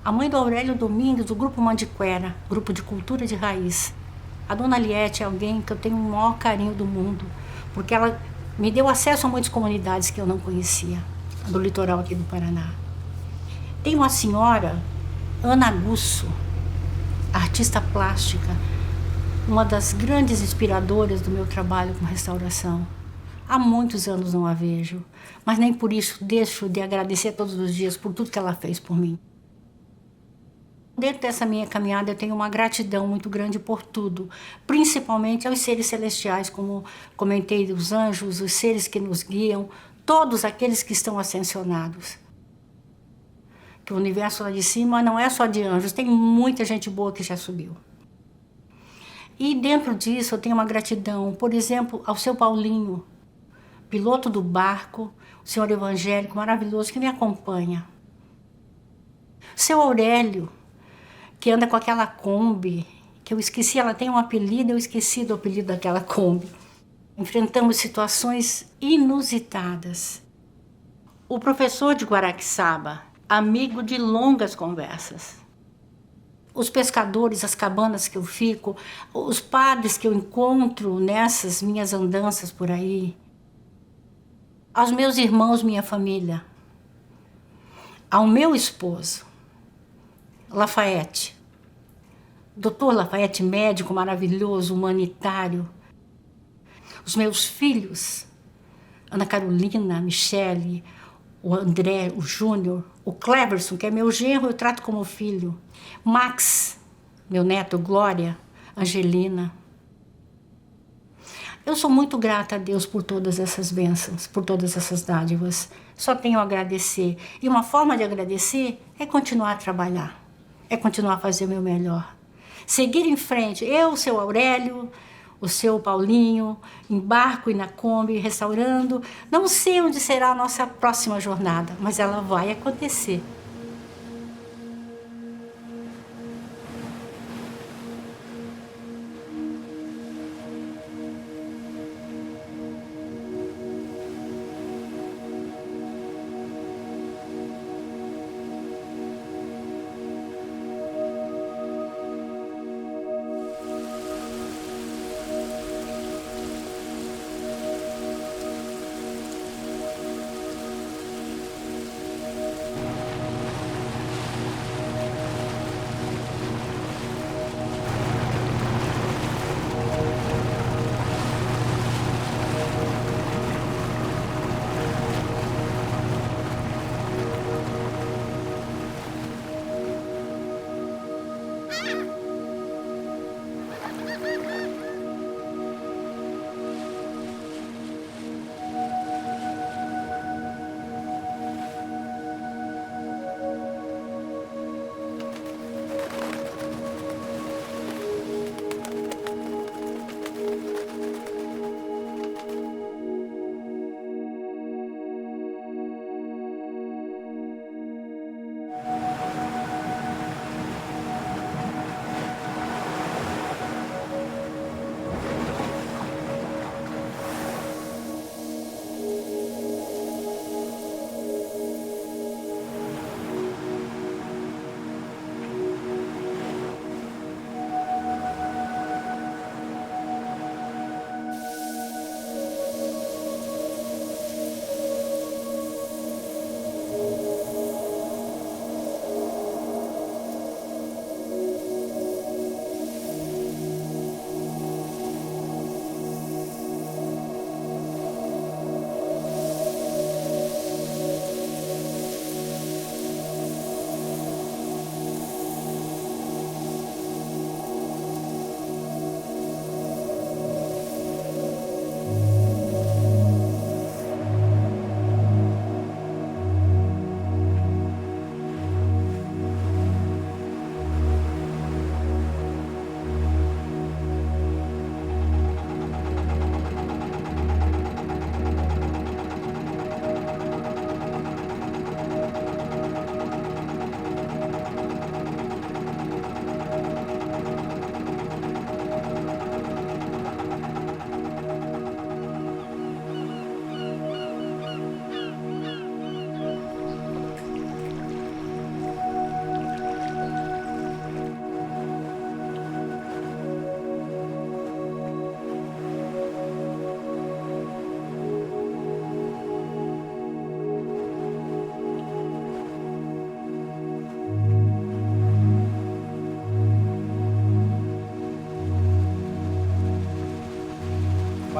A mãe do Aurélio Domingues, do Grupo Mandiquera, Grupo de Cultura de Raiz. A dona Liette é alguém que eu tenho o maior carinho do mundo, porque ela me deu acesso a muitas comunidades que eu não conhecia, do litoral aqui do Paraná. Tem uma senhora, Ana Gusso, artista plástica, uma das grandes inspiradoras do meu trabalho com restauração. Há muitos anos não a vejo, mas nem por isso deixo de agradecer todos os dias por tudo que ela fez por mim. Dentro dessa minha caminhada eu tenho uma gratidão muito grande por tudo, principalmente aos seres celestiais, como comentei, os anjos, os seres que nos guiam, todos aqueles que estão ascensionados. Que o universo lá de cima não é só de anjos, tem muita gente boa que já subiu. E dentro disso eu tenho uma gratidão, por exemplo, ao seu Paulinho, piloto do barco, o senhor evangélico maravilhoso que me acompanha. Seu Aurélio, que anda com aquela Kombi, que eu esqueci, ela tem um apelido, eu esqueci do apelido daquela Kombi. Enfrentamos situações inusitadas. O professor de Guaraqueçaba, amigo de longas conversas. Os pescadores, as cabanas que eu fico, os padres que eu encontro nessas minhas andanças por aí. Aos meus irmãos, minha família. Ao meu esposo, Lafayette. Doutor Lafayette, médico maravilhoso, humanitário. Os meus filhos, Ana Carolina, Michele, o André, o Júnior, o Cleverson, que é meu genro, eu trato como filho. Max, meu neto, Glória, Angelina. Eu sou muito grata a Deus por todas essas bênçãos, por todas essas dádivas. Só tenho a agradecer. E uma forma de agradecer é continuar a trabalhar, é continuar a fazer o meu melhor. Seguir em frente, eu, o seu Aurélio, o seu Paulinho, em barco e na Kombi, restaurando. Não sei onde será a nossa próxima jornada, mas ela vai acontecer.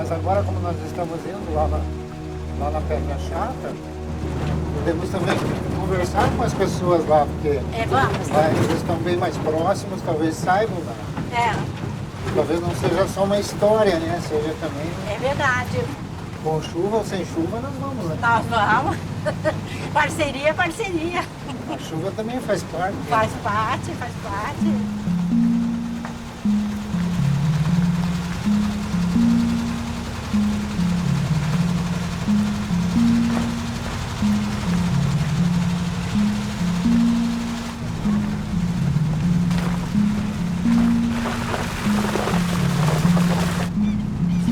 Mas agora, como nós estamos indo lá na Pedra Chata, podemos também conversar com as pessoas lá, porque Vamos. lá eles estão bem mais próximos, talvez saibam, né? Talvez não seja só uma história, né? Seja também, É verdade. com chuva ou sem chuva, nós vamos, né? Nós vamos. Parceria, parceria. A chuva também faz parte. né? Faz parte, faz parte.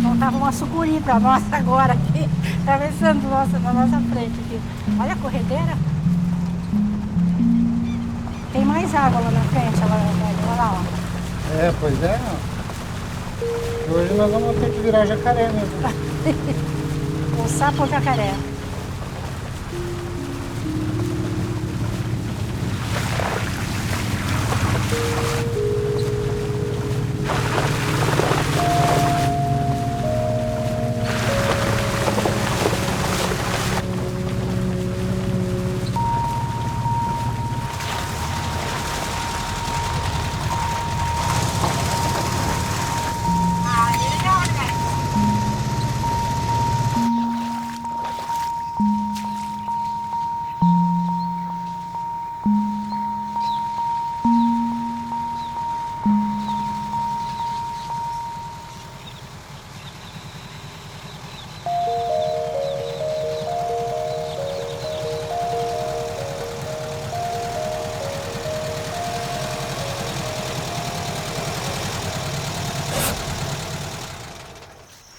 Montava uma sucuri para nós agora aqui, atravessando na nossa frente aqui. Olha a corredeira. Tem mais água lá na frente, olha lá, ó. É, pois é. Hoje nós vamos ter que virar jacaré mesmo. O sapo ou jacaré.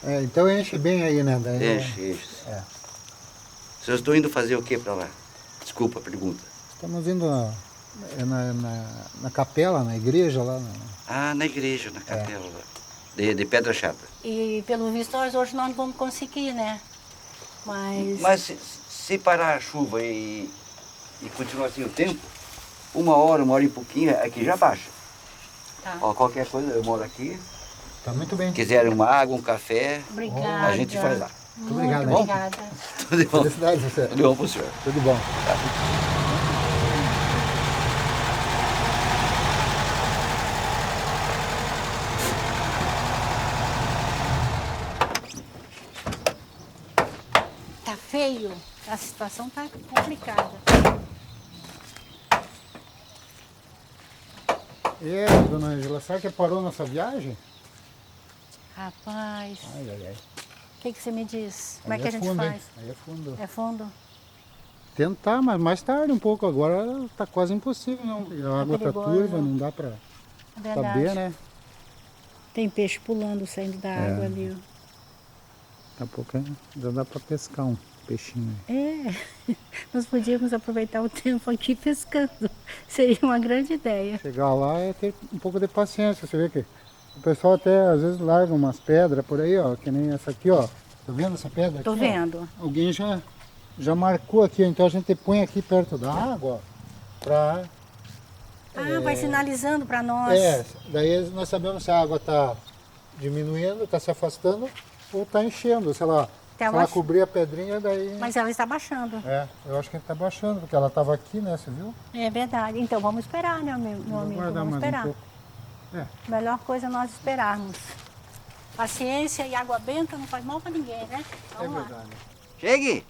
É, então enche bem aí, né? Daí, Enche. É. Vocês estão indo fazer o que para lá? Desculpa a pergunta. Estamos indo na capela, na igreja lá. Ah, na igreja, na capela lá. De Pedra Chata. E pelo visto nós hoje não vamos conseguir, né? Mas se parar a chuva e continuar assim o tempo, uma hora e pouquinho, aqui já baixa. Tá. Ó, qualquer coisa, eu moro aqui. Tá muito bem. Se quiserem uma água, um café, Obrigada. a gente faz lá. Muito obrigado. Muito hein? obrigada. Tudo bom? Felicidades, você. Tudo bom pro senhor. Tudo bom. Tá feio. A situação tá complicada. E, dona Ângela, será que parou nossa viagem? Rapaz, Ai. o que você me diz? Como é Aí que a gente fundo, hein? faz? Aí é fundo. É fundo? Tentar, mas mais tarde um pouco. Agora tá quase impossível, não. A água tá perigoso. turva, não dá pra É verdade. saber, né? Tem peixe pulando, saindo da água ali. Daqui a pouco já dá pra pescar um peixinho. É, nós podíamos aproveitar o tempo aqui pescando. Seria uma grande ideia. Chegar lá é ter um pouco de paciência. Você vê que o pessoal até às vezes larga umas pedras por aí, ó. Que nem essa aqui, ó. Tá vendo essa pedra Tô aqui, vendo. ó? Alguém já marcou aqui, então a gente põe aqui perto da água, ó, pra... Vai sinalizando para nós. Daí nós sabemos se a água tá diminuindo, tá se afastando ou tá enchendo, sei lá. Se ela cobrir a pedrinha, daí... Mas ela está baixando. Eu acho que ele tá baixando, porque ela tava aqui, né, você viu? É verdade. Então vamos esperar, né, meu amigo? Guardar Vamos mais esperar. um pouco. Melhor coisa é nós esperarmos. Paciência e água benta não faz mal para ninguém, né? Vamos lá. verdade. Chegue!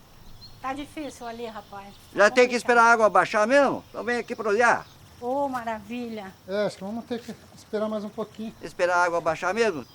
Tá difícil ali, rapaz. Já tem que esperar a água baixar mesmo? Então vem aqui para olhar. Ô, maravilha. Acho que vamos ter que esperar mais um pouquinho. Esperar a água baixar mesmo?